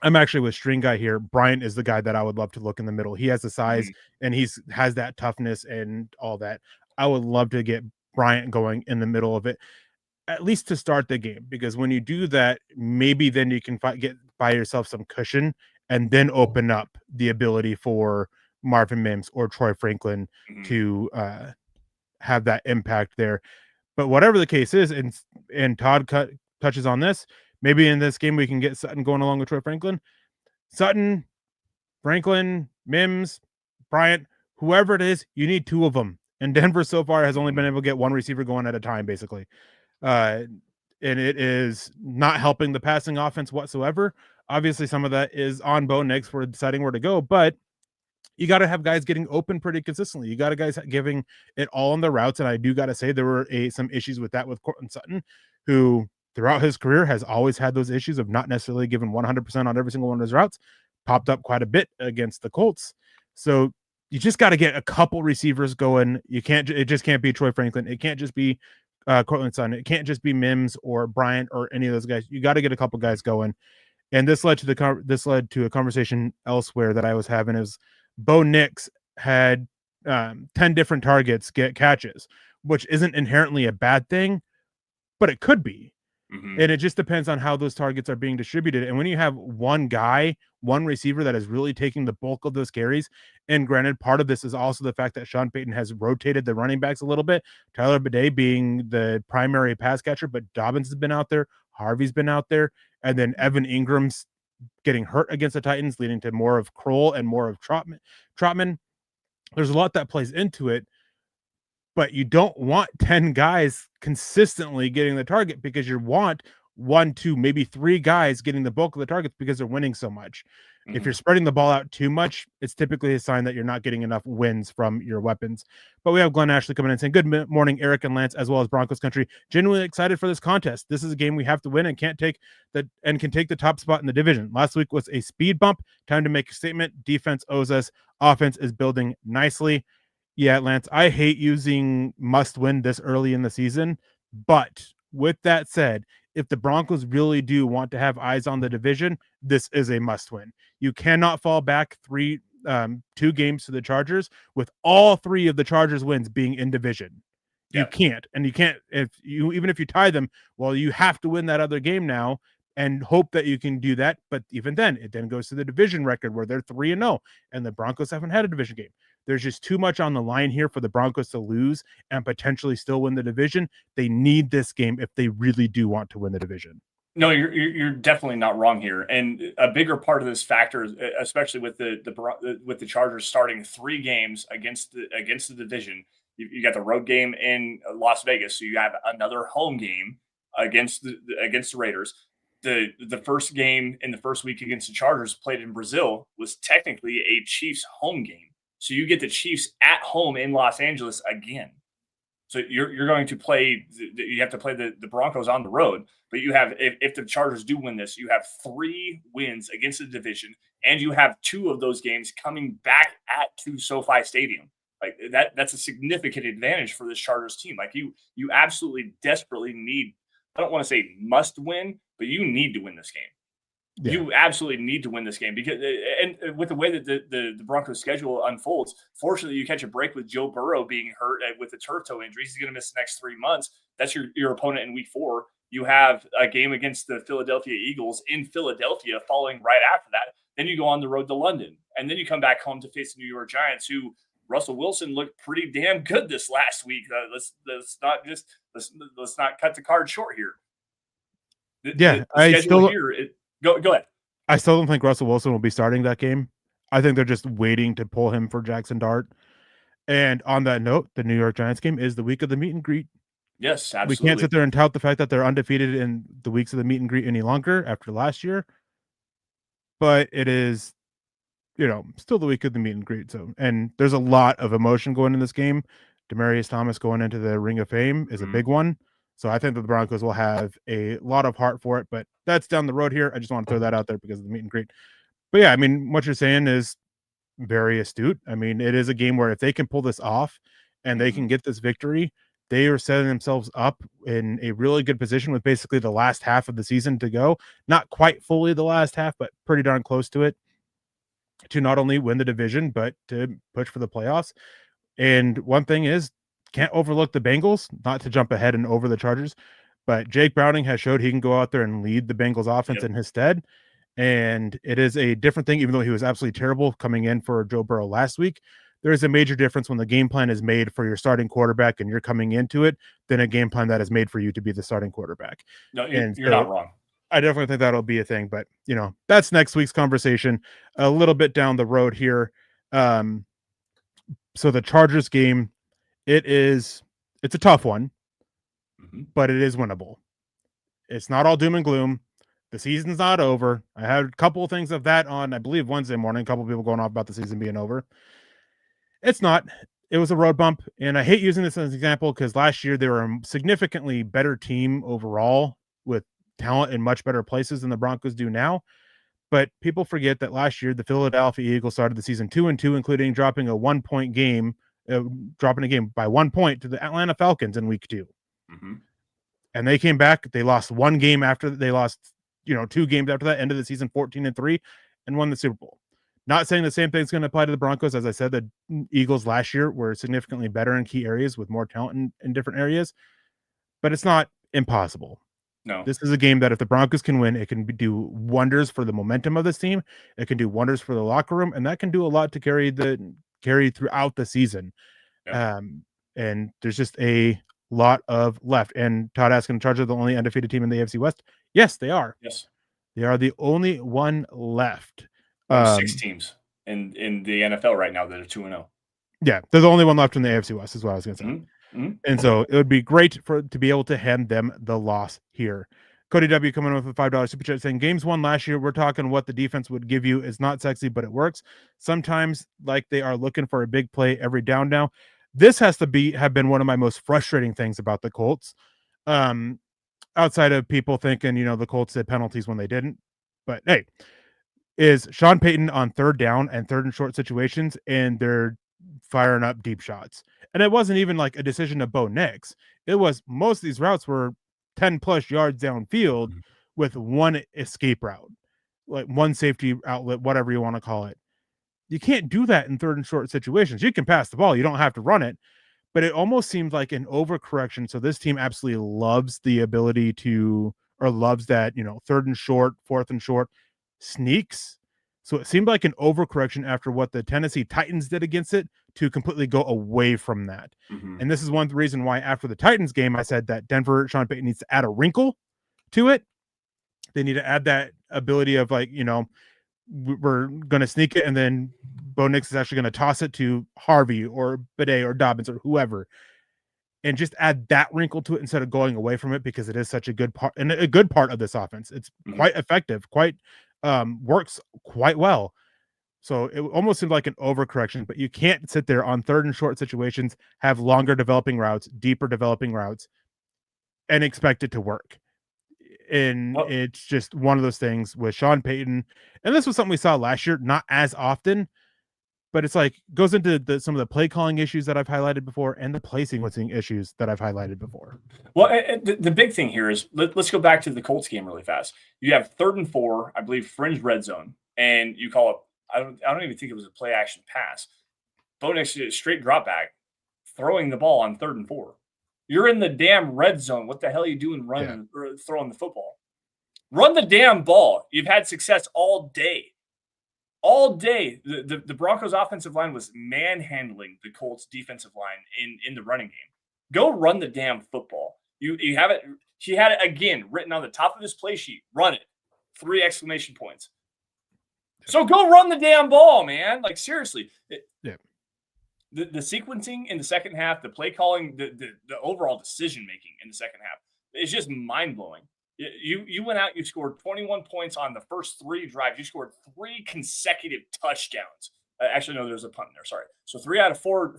A: actually with String Guy here. Bryant is the guy that I would love to look in the middle. He has the size and has that toughness and all that. I would love to get Bryant going in the middle of it, at least to start the game, because when you do that, maybe then you can buy yourself some cushion and then open up the ability for Marvin Mims or Troy Franklin to have that impact there. But whatever the case is, and Todd touches on this, maybe in this game we can get Sutton going along with Troy Franklin. Sutton, Franklin, Mims, Bryant, whoever it is, you need two of them. And Denver so far has only been able to get one receiver going at a time, basically. And it is not helping the passing offense whatsoever. Obviously, some of that is on Bo Nix for deciding where to go, but you got to have guys getting open pretty consistently. You got guys giving it all on the routes, and I do got to say there were some issues with that with Courtland Sutton, who throughout his career has always had those issues of not necessarily giving 100% on every single one of his routes. Popped up quite a bit against the Colts. So you just got to get a couple receivers going. It just can't be Troy Franklin. It can't just be Courtland Sutton. It can't just be Mims or Bryant or any of those guys. You got to get a couple guys going. And this led to a conversation elsewhere that I was having. Is Bo Nix had 10 different targets get catches, which isn't inherently a bad thing, but it could be. And it just depends on how those targets are being distributed. And when you have one receiver that is really taking the bulk of those carries, and granted, part of this is also the fact that Sean Payton has rotated the running backs a little bit, Tyler Bidet being the primary pass catcher, but Dobbins has been out there, Harvey's been out there, and then Evan Ingram's getting hurt against the Titans, leading to more of Kroll and more of Trotman. There's a lot that plays into it, but you don't want 10 guys consistently getting the target, because you want 1, 2, maybe 3 guys getting the bulk of the targets because they're winning so much. If you're spreading the ball out too much, it's typically a sign that you're not getting enough wins from your weapons. But we have Glenn Ashley coming in saying, good morning, Eric and Lance, as well as Broncos country. Genuinely excited for this contest. This is a game we have to win and can take the top spot in the division. Last week was a speed bump. Time to make a statement. Defense owes us. Offense is building nicely. Yeah, Lance, I hate using must win this early in the season. But with that said, if the Broncos really do want to have eyes on the division, this is a must win. You cannot fall back 2 games to the Chargers with all 3 of the Chargers wins being in division. You can't. And you can't, even if you tie them, well, you have to win that other game now. and hope that you can do that. But even then, it then goes to the division record where they're 3-0, and the Broncos haven't had a division game. There's just too much on the line here for the Broncos to lose and potentially still win the division. They need this game if they really do want to win the division.
B: No, you're definitely not wrong here. And a bigger part of this factor, especially with the Chargers starting 3 games against the division, you got the road game in Las Vegas, so you have another home game against the Raiders. The first game in the first week against the Chargers played in Brazil was technically a Chiefs home game. So you get the Chiefs at home in Los Angeles again. So you're going to play. You have to play the Broncos on the road, but you have if the Chargers do win this, you have 3 wins against the division, and you have 2 of those games coming back to SoFi Stadium. Like that's a significant advantage for this Chargers team. Like you absolutely desperately need. I don't want to say must win, but you need to win this game. Yeah. You absolutely need to win this game because, and with the way that the Broncos schedule unfolds, fortunately you catch a break with Joe Burrow being hurt with a turf toe injury. He's going to miss the next 3 months. That's your opponent in week 4. You have a game against the Philadelphia Eagles in Philadelphia following right after that. Then you go on the road to London, and then you come back home to face the New York Giants, who Russell Wilson looked pretty damn good this last week. Let's not cut the card short here. The schedule here. Go ahead.
A: I still don't think Russell Wilson will be starting that game. I think they're just waiting to pull him for Jackson Dart. And on that note, the New York Giants game is the week of the meet and greet.
B: Yes, absolutely.
A: We can't sit there and tout the fact that they're undefeated in the weeks of the meet and greet any longer after last year. But it is, still the week of the meet and greet. So, and there's a lot of emotion going in this game. Demaryius Thomas going into the Ring of Fame is a big one. So I think that the Broncos will have a lot of heart for it, but that's down the road here. I just want to throw that out there because of the meet and greet. But yeah, I mean, what you're saying is very astute. I mean, it is a game where if they can pull this off and they can get this victory, they are setting themselves up in a really good position with basically the last half of the season to go. Not quite fully the last half, but pretty darn close to it, to not only win the division, but to push for the playoffs. And one thing is, can't overlook the Bengals, not to jump ahead and over the Chargers, but Jake Browning has showed he can go out there and lead the Bengals offense in his stead. And it is a different thing, even though he was absolutely terrible coming in for Joe Burrow last week. There is a major difference when the game plan is made for your starting quarterback and you're coming into it than a game plan that is made for you to be the starting quarterback.
B: No, you're not wrong.
A: I definitely think that'll be a thing, but that's next week's conversation a little bit down the road here. So the Chargers game, it's a tough one, but it is winnable. It's not all doom and gloom. The season's not over. I had a couple of things of that on, I believe, Wednesday morning. A couple of people going off about the season being over. It's not. It was a road bump, and I hate using this as an example because last year they were a significantly better team overall with talent in much better places than the Broncos do now. But people forget that last year the Philadelphia Eagles started the season 2-2, including dropping a 1-point game. Dropping a game by 1 point to the Atlanta Falcons in week 2. And they came back. They lost 1 game after they lost, 2 games after that, end of the season 14-3, and won the Super Bowl. Not saying the same thing's going to apply to the Broncos. As I said, the Eagles last year were significantly better in key areas with more talent in different areas, but it's not impossible.
B: No,
A: this is a game that if the Broncos can win, it can do wonders for the momentum of this team. It can do wonders for the locker room, and that can do a lot to carry throughout the season. And there's just a lot of left. And Todd asking, Chargers are the only undefeated team in the AFC West? Yes, they are.
B: Yes,
A: they are the only one left.
B: 6 teams in the NFL right now that are 2-0.
A: Yeah, they're the only one left in the AFC West, is what I was going to say. And so it would be great to be able to hand them the loss here. Cody W coming with a $5 super chat saying, games won last year. We're talking what the defense would give you is not sexy, but it works. Sometimes like they are looking for a big play every down now. This has to have been one of my most frustrating things about the Colts. Outside of people thinking, the Colts did penalties when they didn't. But hey, is Sean Payton on 3rd down and 3rd and short situations, and they're firing up deep shots. And it wasn't even like a decision to Bo Nix. It was most of these routes were 10 plus yards downfield with 1 escape route, like 1 safety outlet, whatever you want to call it. You can't do that in 3rd and short situations. You can pass the ball. You don't have to run it, but it almost seems like an overcorrection. So this team absolutely loves the ability to, or loves that, third and short, fourth and short sneaks. So it seemed like an overcorrection after what the Tennessee Titans did against it to completely go away from that.
B: Mm-hmm.
A: And this is one reason why after the Titans game, I said that Sean Payton needs to add a wrinkle to it. They need to add that ability of we're going to sneak it, and then Bo Nix is actually going to toss it to Harvey or Bidet or Dobbins or whoever, and just add that wrinkle to it instead of going away from it, because it is such a good part and a good part of this offense. It's quite effective, quite works quite well. So it almost seemed like an overcorrection, but you can't sit there on third and short situations, have longer developing routes, deeper developing routes, and expect it to work. And it's just one of those things with Sean Payton. And this was something we saw last year, not as often, but it's like goes into some of the play calling issues that I've highlighted before and the play sequencing issues that I've highlighted before.
B: Well, the big thing here is let's go back to the Colts game really fast. You have 3rd and 4, I believe, fringe red zone, and you call it. I don't even think it was a play action pass. Bo Nix straight drop back, throwing the ball on 3rd and 4. You're in the damn red zone. What the hell are you doing running or throwing the football? Run the damn ball. You've had success all day. All day. The Broncos offensive line was manhandling the Colts defensive line in the running game. Go run the damn football. You have it. He had it again written on the top of his play sheet. Run it. 3 exclamation points. So go run the damn ball, man. Like, seriously. The sequencing in the second half, the play calling, the overall decision making in the second half is just mind blowing. You went out, you scored 21 points on the first 3 drives. You scored 3 consecutive touchdowns. Actually, no, there's a punt in there. Sorry. So 3 out of 4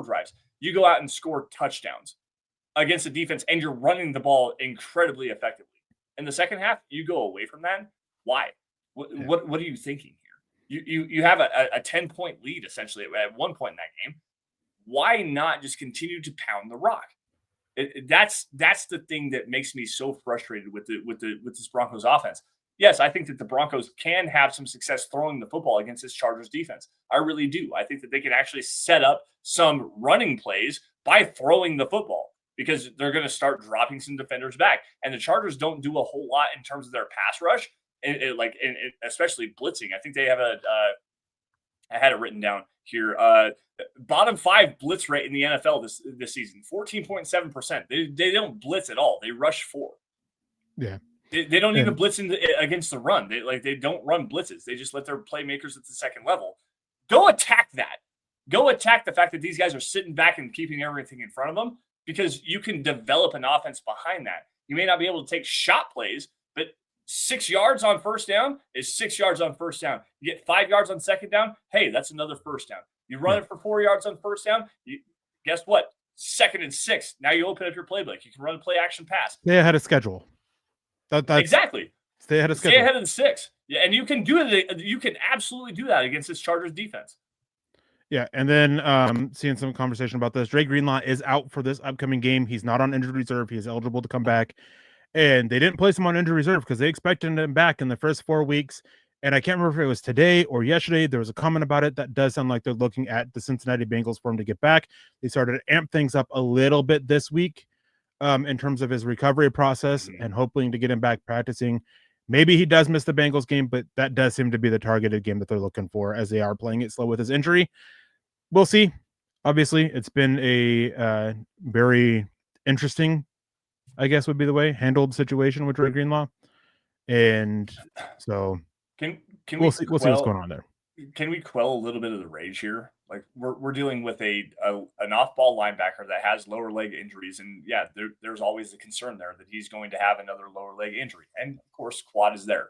B: drives. You go out and score touchdowns against the defense, and you're running the ball incredibly effectively. In the second half, you go away from that. Why? What are you thinking here? You have a 10-point lead essentially at one point in that game. Why not just continue to pound the rock? That's the thing that makes me so frustrated with this Broncos offense. Yes, I think that the Broncos can have some success throwing the football against this Chargers defense. I really do. I think that they can actually set up some running plays by throwing the football, because they're going to start dropping some defenders back. And the Chargers don't do a whole lot in terms of their pass rush, and especially blitzing. I think they have I had it written down here. Bottom 5 blitz rate in the NFL this season, 14.7%. They don't blitz at all. They rush 4.
A: Yeah.
B: They don't even blitz against the run. They don't run blitzes. They just let their playmakers at the second level go attack that. Go attack the fact that these guys are sitting back and keeping everything in front of them, because you can develop an offense behind that. You may not be able to take shot plays, but 6 yards on first down is 6 yards on first down. You get 5 yards on second down. Hey, that's another first down. You run it for 4 yards on first down. Guess what? 2nd and 6. Now you open up your playbook. You can run a play action pass.
A: They had a schedule.
B: Exactly.
A: Stay ahead of schedule.
B: Stay ahead of the 6. Yeah, and you can do it. You can absolutely do that against this Chargers defense.
A: Yeah, and then seeing some conversation about this. Dre Greenlaw is out for this upcoming game. He's not on injured reserve. He is eligible to come back. And they didn't place him on injured reserve because they expected him back in the first 4 weeks. And I can't remember if it was today or yesterday. There was a comment about it that does sound like they're looking at the Cincinnati Bengals for him to get back. They started to amp things up a little bit this week in terms of his recovery process and hoping to get him back practicing. Maybe he does miss the Bengals game, but that does seem to be the targeted game that they're looking for, as they are playing it slow with his injury. We'll see. Obviously, it's been a very interesting, I guess would be the way, handled situation with Dre Greenlaw. And so we'll see what's going on there.
B: Can we quell a little bit of the rage here? Like, we're dealing with an off-ball linebacker that has lower leg injuries, and yeah, there's always the concern there that he's going to have another lower leg injury, and of course, quad is there,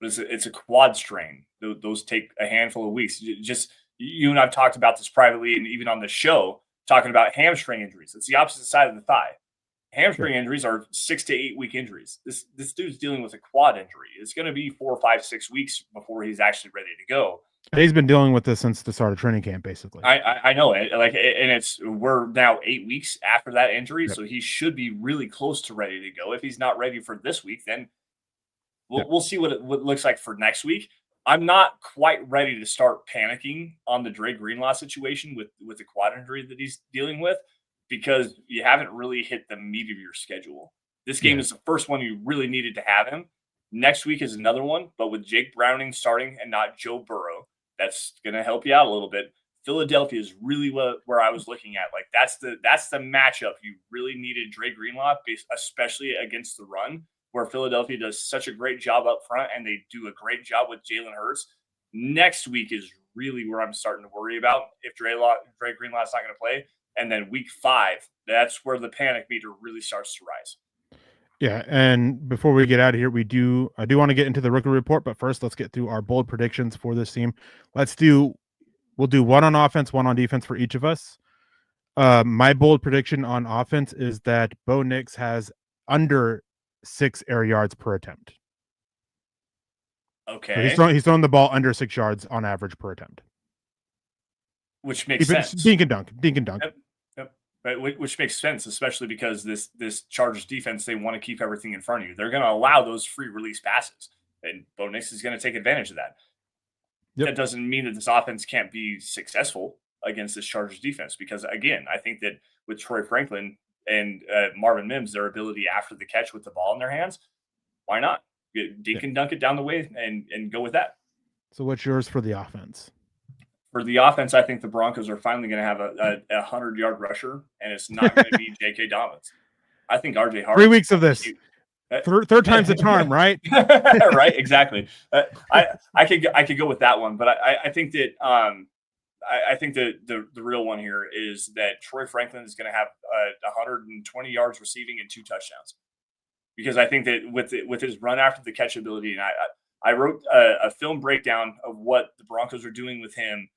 B: but it's a quad strain. Those take a handful of weeks. Just you and I've talked about this privately, and even on the show, talking about hamstring injuries. It's the opposite side of the thigh. Hamstring injuries are 6 to 8 week injuries. This dude's dealing with a quad injury. It's going to be 4, 5, 6 weeks before he's actually ready to go.
A: He's been dealing with this since the start of training camp, basically.
B: I know it. And we're now 8 weeks after that injury, so he should be really close to ready to go. If he's not ready for this week, then we'll see what it looks like for next week. I'm not quite ready to start panicking on the Dre Greenlaw situation with the quad injury that he's dealing with, because you haven't really hit the meat of your schedule. This game is the first one you really needed to have him. Next week is another one, but with Jake Browning starting and not Joe Burrow, that's going to help you out a little bit. Philadelphia is really where I was looking at. Like that's the matchup you really needed Dre Greenlaw, especially against the run, where Philadelphia does such a great job up front and they do a great job with Jalen Hurts. Next week is really where I'm starting to worry about if Dre Greenlaw is not going to play. And then week 5, that's where the panic meter really starts to rise.
A: Yeah, and before we get out of here, I do want to get into the rookie report, but first let's get through our bold predictions for this team. We'll do one on offense, one on defense for each of us. My bold prediction on offense is that Bo Nix has under 6 air yards per attempt.
B: Okay.
A: So he's throwing the ball under 6 yards on average per attempt.
B: Which makes sense.
A: Dink and dunk.
B: Yep. Right, which makes sense, especially because this Chargers defense, they want to keep everything in front of you. They're going to allow those free release passes, and Bo Nix is going to take advantage of that. Yep. That doesn't mean that this offense can't be successful against this Chargers defense because, again, I think that with Troy Franklin and Marvin Mims, their ability after the catch with the ball in their hands, why not? Dink and dunk it down the way and go with that.
A: So what's yours for the offense?
B: For the offense, I think the Broncos are finally going to have a 100-yard rusher, and it's not going to be J.K. Dobbins. I think R.J. Harvey.
A: 3 weeks of this. Third time's the charm, right?
B: Right, exactly. I could go with that one, but I think that I think that the real one here is that Troy Franklin is going to have 120 yards receiving and 2 touchdowns, because I think that with his run after the catch ability, and I wrote a film breakdown of what the Broncos are doing with him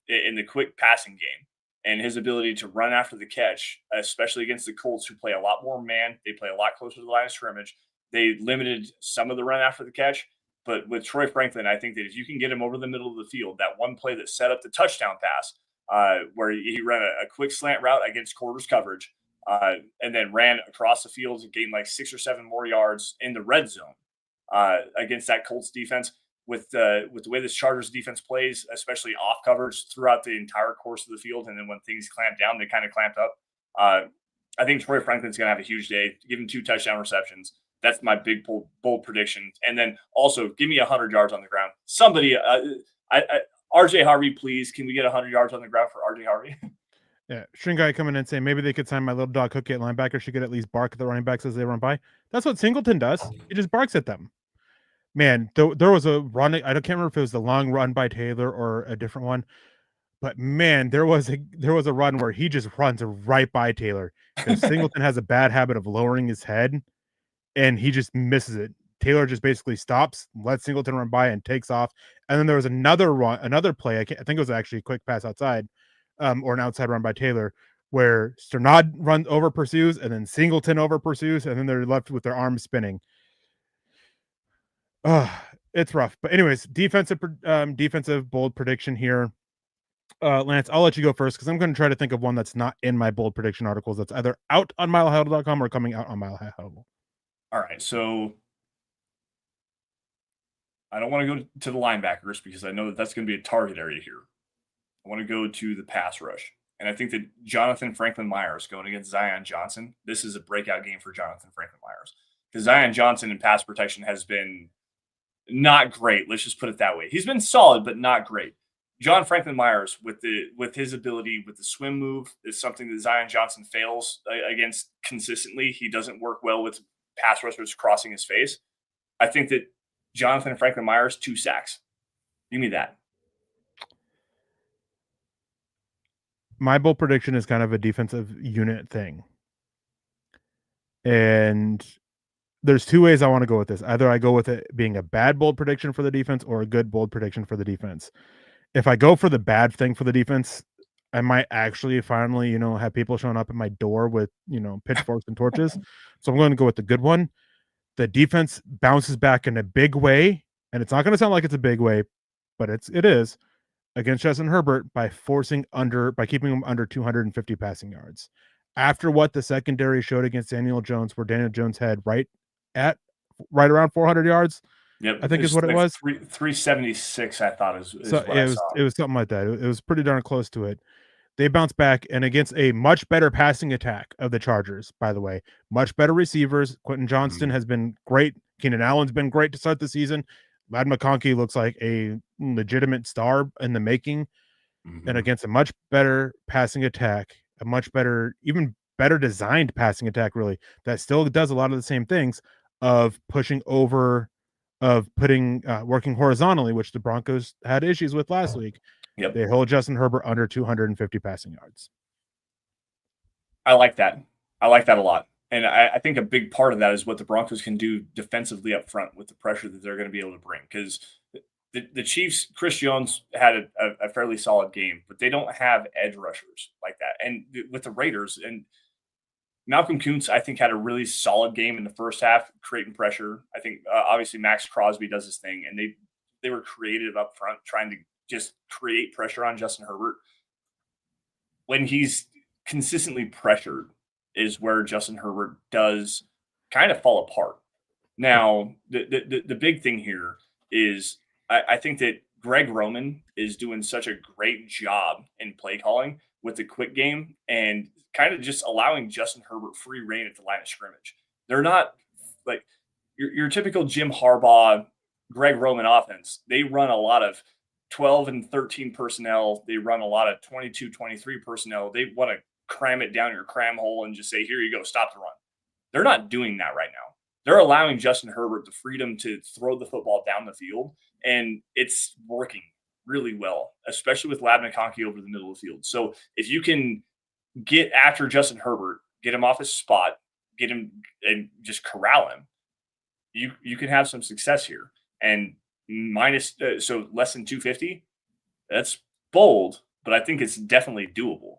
B: in the quick passing game. And his ability to run after the catch, especially against the Colts, who play a lot more man. They play a lot closer to the line of scrimmage. They limited some of the run after the catch. But with Troy Franklin, I think that if you can get him over the middle of the field, that one play that set up the touchdown pass, where he ran a quick slant route against quarters coverage, and then ran across the field and gained like 6 or 7 more yards in the red zone against that Colts defense. With the way this Chargers defense plays, especially off coverage throughout the entire course of the field, and then when things clamp down, they kind of clamped up. I think Troy Franklin's going to have a huge day. Give him 2 touchdown receptions. That's my big bold prediction. And then also give me 100 yards on the ground. Somebody, RJ Harvey, please. Can we get 100 yards on the ground for RJ Harvey?
A: Yeah, String Guy coming in and saying maybe they could sign my little dog Cookie at linebacker. She could at least bark at the running backs as they run by. That's what Singleton does. He just barks at them. Man, there was a run. I can't remember if it was the long run by Taylor or a different one, but man, there was a run where he just runs right by Taylor. Singleton has a bad habit of lowering his head, and he just misses it. Taylor just basically stops, lets Singleton run by, and takes off. And then there was another play. I think it was actually a quick pass outside, or an outside run by Taylor, where Sternad runs over pursues, and then Singleton over pursues, and then they're left with their arms spinning. It's rough. But anyways, defensive bold prediction here. Lance, I'll let you go first because I'm going to try to think of one that's not in my bold prediction articles that's either out on milehuddle.com or coming out on milehuddle.
B: All right, so I don't want to go to the linebackers because I know that's going to be a target area here. I want to go to the pass rush. And I think that Jonathan Franklin Myers going against Zion Johnson, this is a breakout game for Jonathan Franklin Myers. Because Zion Johnson in pass protection has been not great. Let's just put it that way. He's been solid, but not great. John Franklin Myers, with his ability with the swim move, is something that Zion Johnson fails against consistently. He doesn't work well with pass rushers crossing his face. I think that Jonathan Franklin Myers, 2 sacks. Give me that.
A: My bold prediction is kind of a defensive unit thing. And there's 2 ways I want to go with this. Either I go with it being a bad bold prediction for the defense or a good bold prediction for the defense. If I go for the bad thing for the defense, I might actually finally, have people showing up at my door with, pitchforks and torches. So I'm going to go with the good one. The defense bounces back in a big way, and it's not going to sound like it's a big way, but it is against Justin Herbert by keeping him under 250 passing yards. After what the secondary showed against Daniel Jones, where Daniel Jones had right around 400 yards.
B: Yep,
A: I think is what it was.
B: 376, I thought is
A: so it was something like that. It was pretty darn close to it. they bounced back, and against a much better passing attack of the Chargers, by the way, much better receivers. Quentin Johnston has been great. Keenan Allen's been great to start the season. Ladd McConkey looks like a legitimate star in the making, and against a much better passing attack, a much better, even better designed passing attack, really, that still does a lot of the same things of pushing over, of putting, working horizontally, which the Broncos had issues with last week.
B: Yep.
A: They hold Justin Herbert under 250 passing yards.
B: I like that. I like that a lot. And I think a big part of that is what the Broncos can do defensively up front with the pressure that they're going to be able to bring. Because the Chiefs, Chris Jones had a fairly solid game, but they don't have edge rushers like that. And with the Raiders, and Malcolm Kuntz, I think, had a really solid game in the first half, creating pressure. I think obviously Max Crosby does his thing, and they were creative up front, trying to just create pressure on Justin Herbert. When he's consistently pressured is where Justin Herbert does kind of fall apart. Now, the big thing here is I think that Greg Roman is doing such a great job in play calling with the quick game and kind of just allowing Justin Herbert free reign at the line of scrimmage. They're not like your typical Jim Harbaugh, Greg Roman offense. They run a lot of 12 and 13 personnel. They run a lot of 22, 23 personnel. They want to cram it down your cram hole and just say, here you go, stop the run. They're not doing that right now. They're allowing Justin Herbert the freedom to throw the football down the field, and it's working really well, especially with Ladd McConkey over the middle of the field. So if you can get after Justin Herbert, get him off his spot, get him and just corral him, you can have some success here. And so less than 250, that's bold, but I think it's definitely doable.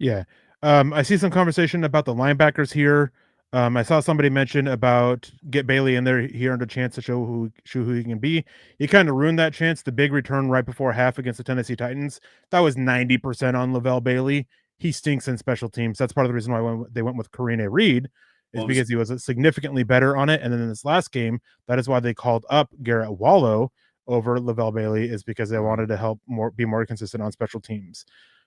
A: Yeah. I see some conversation about the linebackers here. I saw somebody mention about get Bailey in there. He earned a chance to show who he can be. He kind of ruined that chance. The big return right before half against the Tennessee Titans, that was 90% on Lavelle Bailey. He stinks in special teams. That's part of the reason why they went with Karine Reed, is because he was significantly better on it. And then in this last game, that is why they called up Garrett Wallow over Lavelle Bailey, is because they wanted to help be more consistent on special teams.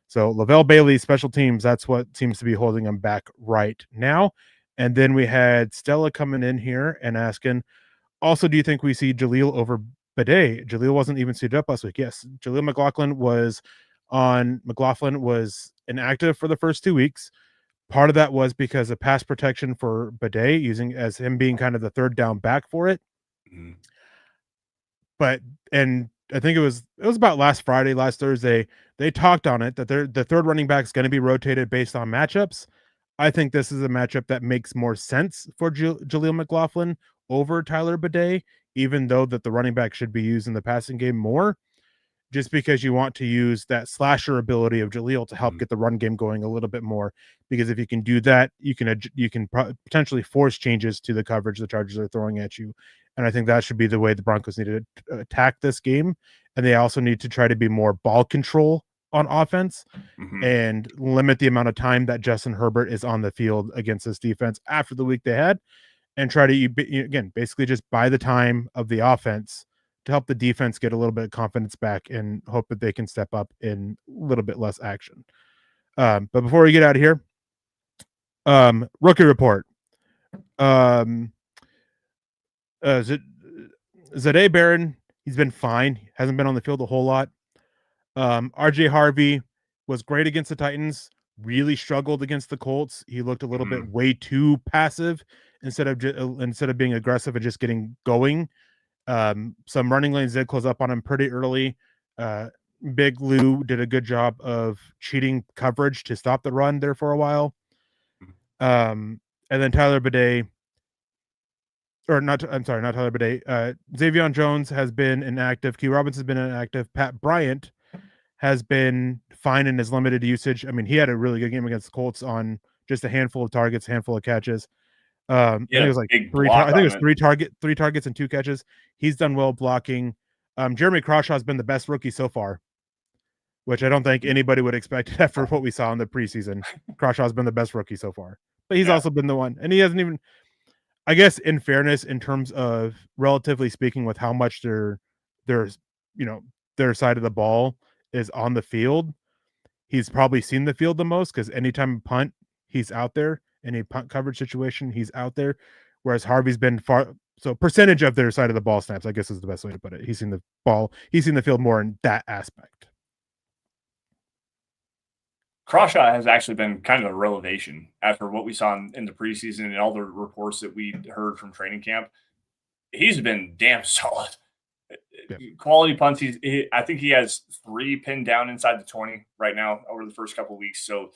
A: So Lavelle Bailey, special teams, that's what seems to be holding him back right now. And then we had Stella coming in here and asking, also, do you think we see Jaleel over Bidet? Jaleel wasn't even suited up last week. Yes, Jaleel McLaughlin was inactive for the first 2 weeks. Part of that was because of pass protection for Bidet, using as him being kind of the third down back for it. Mm-hmm. And I think it was about last Thursday, they talked on it that the third running back is going to be rotated based on matchups. I think this is a matchup that makes more sense for Jaleel McLaughlin over Tyler Bidet, even though that the running back should be used in the passing game more, just because you want to use that slasher ability of Jaleel to help get the run game going a little bit more. Because if you can do that, you can potentially force changes to the coverage the Chargers are throwing at you. And I think that should be the way the Broncos need to attack this game. And they also need to try to be more ball control on offense and limit the amount of time that Justin Herbert is on the field against this defense after the week they had, and try to, again, basically just buy the time of the offense to help the defense get a little bit of confidence back and hope that they can step up in a little bit less action. But before we get out of here, rookie report. Zade Barron, he's been fine. Hasn't been on the field a whole lot. RJ Harvey was great against the Titans, really struggled against the Colts. He looked a little bit way too passive instead of being aggressive and just getting going. Some running lanes did close up on him pretty early. Big Lou did a good job of cheating coverage to stop the run there for a while. And then Tyler Bidet, not Tyler Bidet. Xavion Jones has been inactive. Q Robbins has been inactive. Pat Bryant has been fine in his limited usage. I mean, he had a really good game against the Colts on just a handful of targets, handful of catches. I think it was like three targets and 2 catches. He's done well blocking. Jeremy Crawshaw has been the best rookie so far, which I don't think anybody would expect after what we saw in the preseason. Crawshaw's been the best rookie so far, but he's also been the one, and he hasn't even, I guess, in fairness, in terms of relatively speaking, with how much their side of the ball is on the field, he's probably seen the field the most because anytime punt, he's out there. In a punt coverage situation, he's out there. Whereas Harvey's been far, so percentage of their side of the ball snaps, I guess is the best way to put it. He's seen the ball, he's seen the field more in that aspect.
B: Crawshaw has actually been kind of a revelation after what we saw in the preseason and all the reports that we heard from training camp. He's been damn solid.
A: Yep.
B: Quality punts. I think he has 3 pinned down inside the 20 right now over the first couple of weeks. So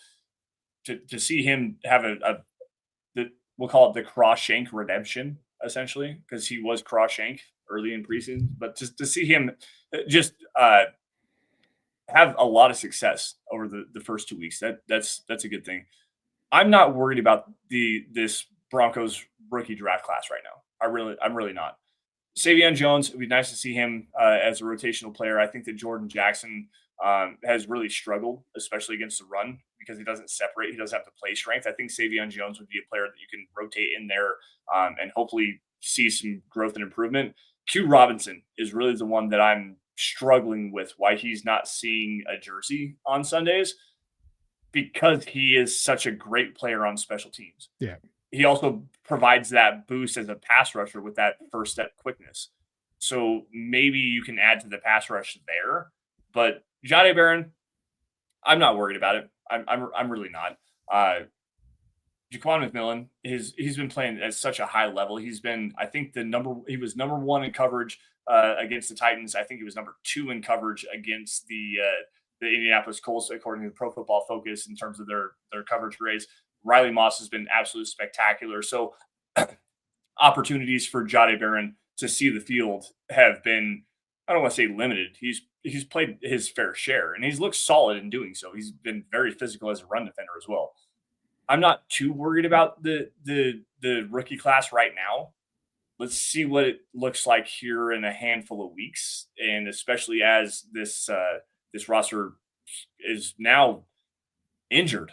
B: to see him have we'll call it the Crawshank redemption, essentially, because he was Crawshank early in preseason. But to see him just have a lot of success over the first 2 weeks, that's a good thing. I'm not worried about this Broncos rookie draft class right now. I'm really not. Savion Jones, it'd be nice to see him as a rotational player. I think that Jordan Jackson has really struggled, especially against the run, because he doesn't separate. He doesn't have the play strength. I think Savion Jones would be a player that you can rotate in there and hopefully see some growth and improvement. Q Robinson is really the one that I'm struggling with why he's not seeing a jersey on Sundays, because he is such a great player on special teams.
A: Yeah.
B: He also provides that boost as a pass rusher with that first step quickness. So maybe you can add to the pass rush there. But Jahdae Barron, I'm not worried about it. I'm really not. Jaquan McMillan, he's been playing at such a high level. He's been, I think he was number 1 in coverage against the Titans. I think he was number 2 in coverage against the Indianapolis Colts, according to Pro Football Focus, in terms of their coverage grades. Riley Moss has been absolutely spectacular. So opportunities for Jahdae Barron to see the field have been, I don't want to say limited. He's played his fair share, and he's looked solid in doing so. He's been very physical as a run defender as well. I'm not too worried about the rookie class right now. Let's see what it looks like here in a handful of weeks, and especially as this roster is now injured.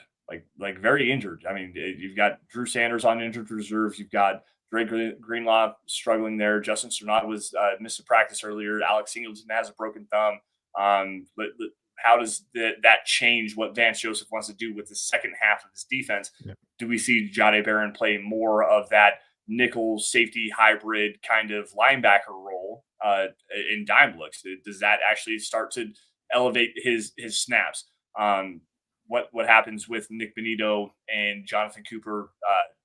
B: Like very injured. I mean, you've got Drew Sanders on injured reserve. You've got Dre Greenlaw struggling there. Justin Sternad was missed a practice earlier. Alex Singleton has a broken thumb. But how does that change what Vance Joseph wants to do with the second half of his defense? Yep. Do we see Jahdae Barron play more of that nickel safety hybrid kind of linebacker role in dime looks? Does that actually start to elevate his snaps? What happens with Nick Benito and Jonathan Cooper,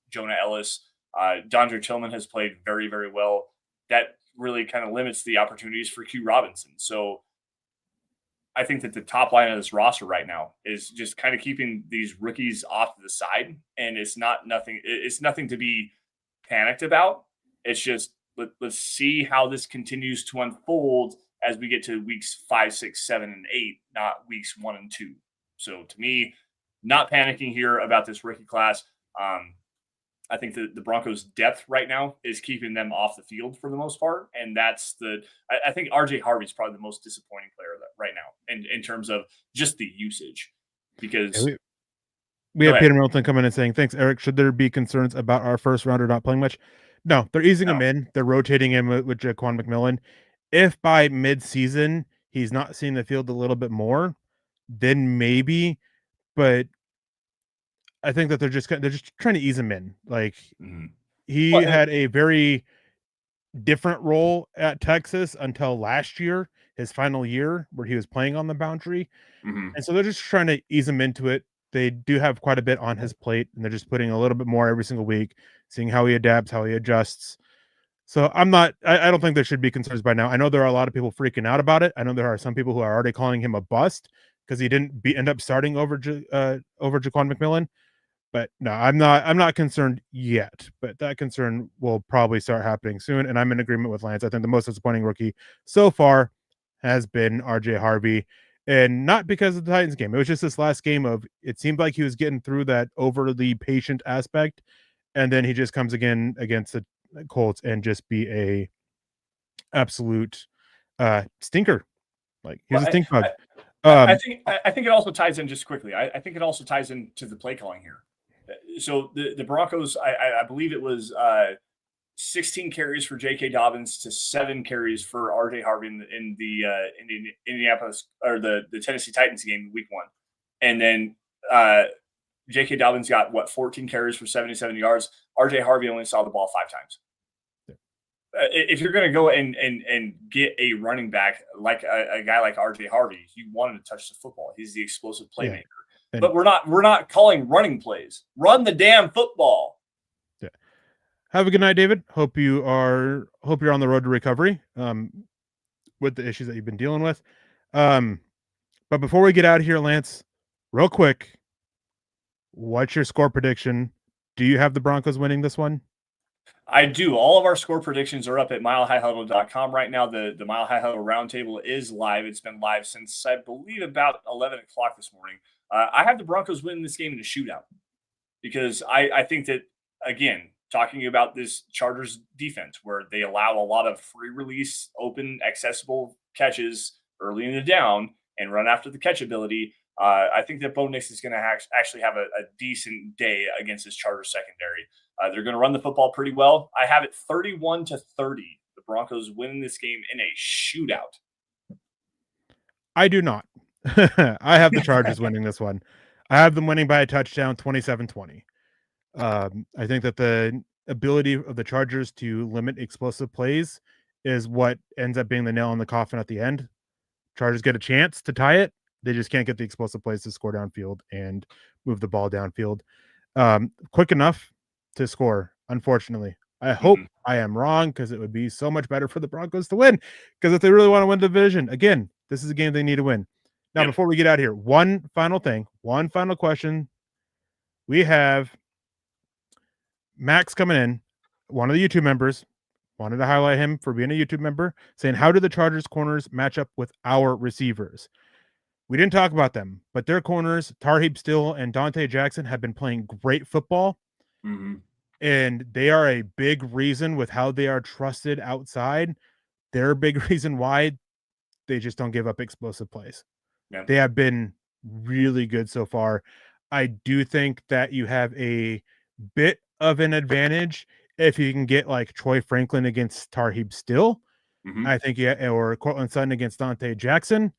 B: Jonah Ellis, Dondre Tillman has played very, very well. That really kind of limits the opportunities for Q Robinson. So I think that the top line of this roster right now is just kind of keeping these rookies off to the side, and it's nothing to be panicked about. It's just let's see how this continues to unfold as we get to weeks 5, 6, 7, and 8, not weeks 1 and 2. So to me, not panicking here about this rookie class. I think the Broncos' depth right now is keeping them off the field for the most part. And that's I think RJ Harvey's probably the most disappointing player right now in terms of just the usage. Because
A: we have Peter Middleton coming in saying, thanks, Eric. Should there be concerns about our first rounder not playing much? No, they're easing him in. They're rotating him with Jaquan McMillan. If by mid-season he's not seeing the field a little bit more, then maybe, but I think that they're just trying to ease him in. Like he had a very different role at Texas until last year, his final year, where he was playing on the boundary. And so they're just trying to ease him into it. They do have quite a bit on his plate, and they're just putting a little bit more every single week, seeing how he adapts, how he adjusts. So I don't think there should be concerns by now. I know there are a lot of people freaking out about it. I know there are some people who are already calling him a bust because he didn't end up starting over Jaquan McMillan. But no, I'm not concerned yet. But that concern will probably start happening soon. And I'm in agreement with Lance. I think the most disappointing rookie so far has been RJ Harvey. And not because of the Titans game. It was just this last game it seemed like he was getting through that overly patient aspect. And then he just comes again against the Colts and just be a absolute stinker. Like he's a stink bug.
B: I think it also ties in just quickly. I think it also ties into the play calling here. So the Broncos, I believe it was 16 carries for J.K. Dobbins to 7 carries for R.J. Harvey in the Indianapolis or the Tennessee Titans game week 1. And then J.K. Dobbins got 14 carries for 77 yards. R.J. Harvey only saw the ball 5 times. If you're going to go and get a running back like a guy like R.J. Harvey, you want him to touch the football. He's the explosive playmaker. Yeah. But we're not calling running plays. Run the damn football.
A: Yeah. Have a good night, David. Hope you're on the road to recovery with the issues that you've been dealing with. But before we get out of here, Lance, real quick, what's your score prediction? Do you have the Broncos winning this one?
B: I do. All of our score predictions are up at milehighhuddle.com right now. The Mile High Huddle Roundtable is live. It's been live since, I believe, about 11 o'clock this morning. I have the Broncos winning this game in a shootout because I think that, again, talking about this Chargers defense where they allow a lot of free release, open, accessible catches early in the down and run after the catch ability, I think that Bo Nix is going to actually have a decent day against this Chargers secondary. They're going to run the football pretty well. I have it 31-30. The Broncos winning this game in a shootout.
A: I do not. I have the Chargers winning this one. I have them winning by a touchdown, 27-20. I think that the ability of the Chargers to limit explosive plays is what ends up being the nail in the coffin at the end. Chargers get a chance to tie it. They just can't get the explosive plays to score downfield and move the ball downfield quick enough to score, unfortunately. I hope I am wrong because it would be so much better for the Broncos to win because if they really want to win the division, again, this is a game they need to win. Now, before we get out of here, one final question. We have Max coming in, one of the YouTube members, wanted to highlight him for being a YouTube member, saying, how do the Chargers corners match up with our receivers? We didn't talk about them, but their corners, Tarheeb Still and Dante Jackson, have been playing great football.
B: Mm-hmm.
A: And they are a big reason with how they are trusted outside. They're a big reason why they just don't give up explosive plays. Yeah. They have been really good so far. I do think that you have a bit of an advantage if you can get like Troy Franklin against Tarheeb Still. Mm-hmm. I think, or Cortland Sutton against Dante Jackson.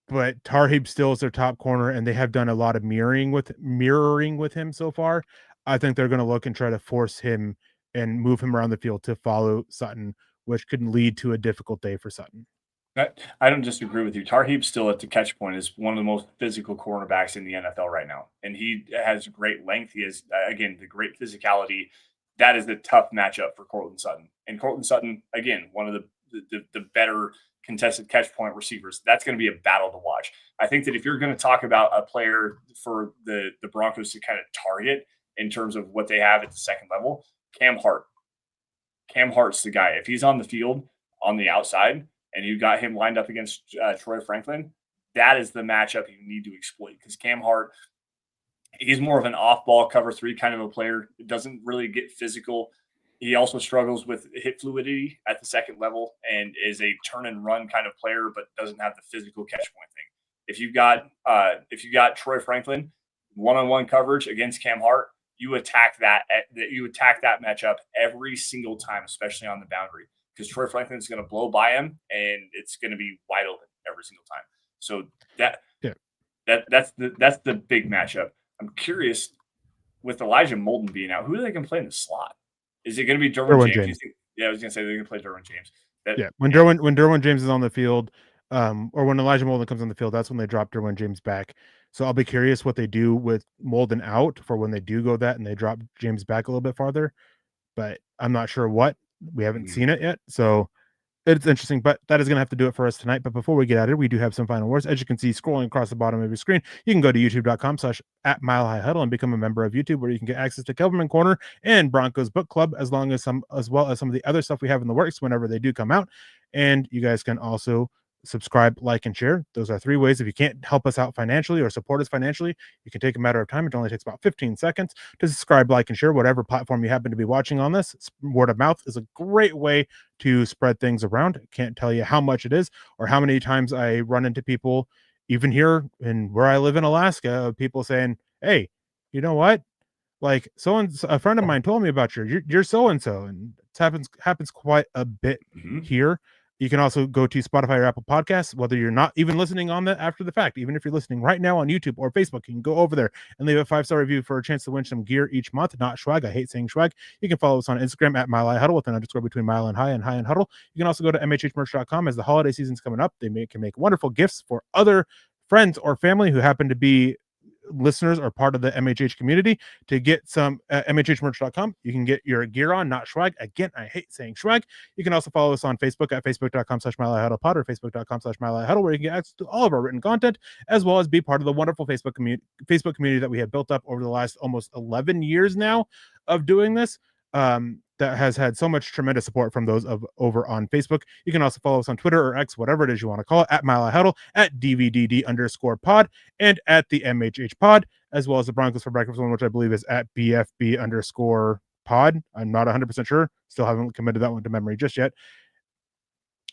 A: But Tarheeb Still is their top corner, and they have done a lot of mirroring with him so far. I think they're going to look and try to force him and move him around the field to follow Sutton, which could lead to a difficult day for Sutton.
B: I don't disagree with you. Tarheeb Still at the catch point is one of the most physical cornerbacks in the NFL right now. And he has great length. He has, again, the great physicality. That is the tough matchup for Cortland Sutton. And Cortland Sutton, again, one of the better contested catch point receivers. That's going to be a battle to watch. I think that if you're going to talk about a player for the Broncos to kind of target in terms of what they have at the second level, Cam Hart. Cam Hart's the guy. If he's on the field on the outside and you got him lined up against Troy Franklin, that is the matchup you need to exploit because Cam Hart, he's more of an off-ball cover 3 kind of a player. It doesn't really get physical. He also struggles with hip fluidity at the second level and is a turn and run kind of player, but doesn't have the physical catch point thing. If you got Troy Franklin one-on-one coverage against Cam Hart, you attack that matchup every single time, especially on the boundary, because Troy Franklin is going to blow by him and it's going to be wide open every single time. So that's the big matchup. I'm curious with Elijah Molden being out, who are they going to play in the slot? Is it going to be Derwin James? Yeah, I was going to say they're going to play Derwin James.
A: When Derwin James is on the field, or when Elijah Molden comes on the field, that's when they drop Derwin James back. So I'll be curious what they do with Molden out for when they do go that and they drop James back a little bit farther. But I'm not sure what. We haven't seen it yet. So it's interesting, but that is going to have to do it for us tonight. But before we get out of here, we do have some final words. As you can see, scrolling across the bottom of your screen, you can go to youtube.com/@MileHighHuddle and become a member of YouTube, where you can get access to Kelberman Korner and Broncos Book Club, as well as some of the other stuff we have in the works whenever they do come out. And you guys can also subscribe, like, and share. Those are 3 ways. If you can't help us out financially or support us financially, you can take a matter of time. It only takes about 15 seconds to subscribe, like, and share whatever platform you happen to be watching on this. Word of mouth is a great way to spread things around. Can't tell you how much it is or how many times I run into people, even here in where I live in Alaska, people saying, hey, you know what? Like, a friend of mine told me about you're so-and-so. And it happens quite a bit here. You can also go to Spotify or Apple Podcasts, whether you're not even listening on that after the fact. Even if you're listening right now on YouTube or Facebook, you can go over there and leave a 5-star review for a chance to win some gear each month. Not swag. I hate saying swag. You can follow us on Instagram at MileHuddle with an underscore between mile and high and huddle. You can also go to mhhmerch.com as the holiday season's coming up. They can make wonderful gifts for other friends or family who happen to be listeners or part of the MHH community. To get some mhhmerch.com, you can get your gear on, not swag. Again, I hate saying swag. You can also follow us on Facebook at facebook.com/MileHuddlePod or facebook.com/MileHuddle, where you can get access to all of our written content, as well as be part of the wonderful Facebook community that we have built up over the last almost 11 years now of doing this. That has had so much tremendous support from those over on Facebook. You can also follow us on Twitter or X, whatever it is you want to call it, at MileHuddle, at DVDD_pod, and at the MHH pod, as well as the Broncos for Breakfast one, which I believe is at BFB_pod. I'm not 100% sure. Still haven't committed that one to memory just yet.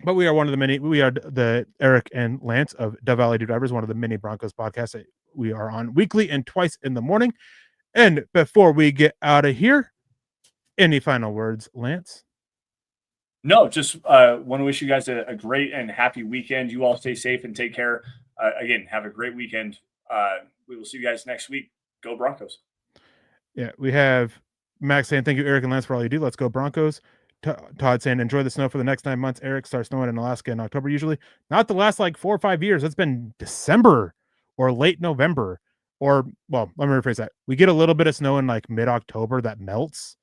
A: But we are one of the many, we are the Eric and Lance of Dove Valley Deep Divers, one of the many Broncos podcasts that we are on weekly and twice in the morning. And before we get out of here, any final words, Lance?
B: No, just want to wish you guys a great and happy weekend. You all stay safe and take care. Again, have a great weekend. We will see you guys next week. Go Broncos.
A: Yeah, we have Max saying, thank you, Eric and Lance, for all you do. Let's go Broncos. Todd saying, enjoy the snow for the next 9 months. Eric, starts snowing in Alaska in October usually. Not the last 4 or 5 years. It's been December or late November. Or, well, let me rephrase that. We get a little bit of snow in mid-October that melts.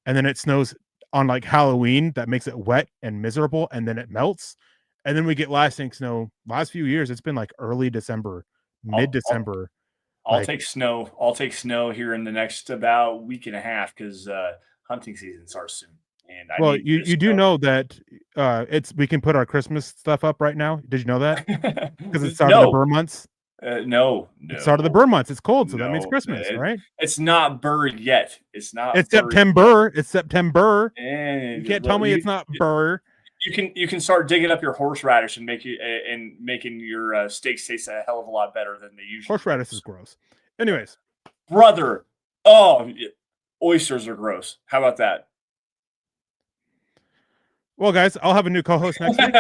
A: And then it snows on Halloween that makes it wet and miserable, and then it melts. And then we get lasting snow. Last few years, it's been early December, mid-December.
B: I'll take snow. I'll take snow here in the next about week and a half because hunting season starts soon. And
A: you do know that we can put our Christmas stuff up right now. Did you know that? Because it's started the burr months.
B: No.
A: It started the burr months. It's cold, so that means Christmas, right?
B: It's not burred yet. It's not.
A: It's September. It's September.
B: And
A: you can't tell me it's not burr.
B: You can start digging up your horseradish and making your steaks taste a hell of a lot better than they usually.
A: Horseradish is gross. Anyways,
B: brother. Oysters are gross. How about that?
A: Well, guys, I'll have a new co-host next week.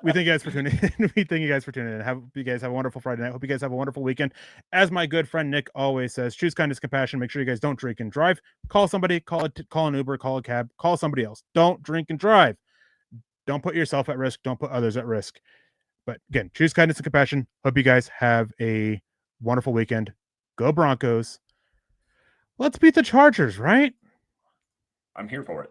A: We thank you guys for tuning in. Hope you guys have a wonderful Friday night. Hope you guys have a wonderful weekend. As my good friend Nick always says, choose kindness, compassion. Make sure you guys don't drink and drive. Call somebody, call an Uber, call a cab, call somebody else. Don't drink and drive. Don't put yourself at risk. Don't put others at risk. But again, choose kindness and compassion. Hope you guys have a wonderful weekend. Go Broncos. Let's beat the Chargers, right?
B: I'm here for it.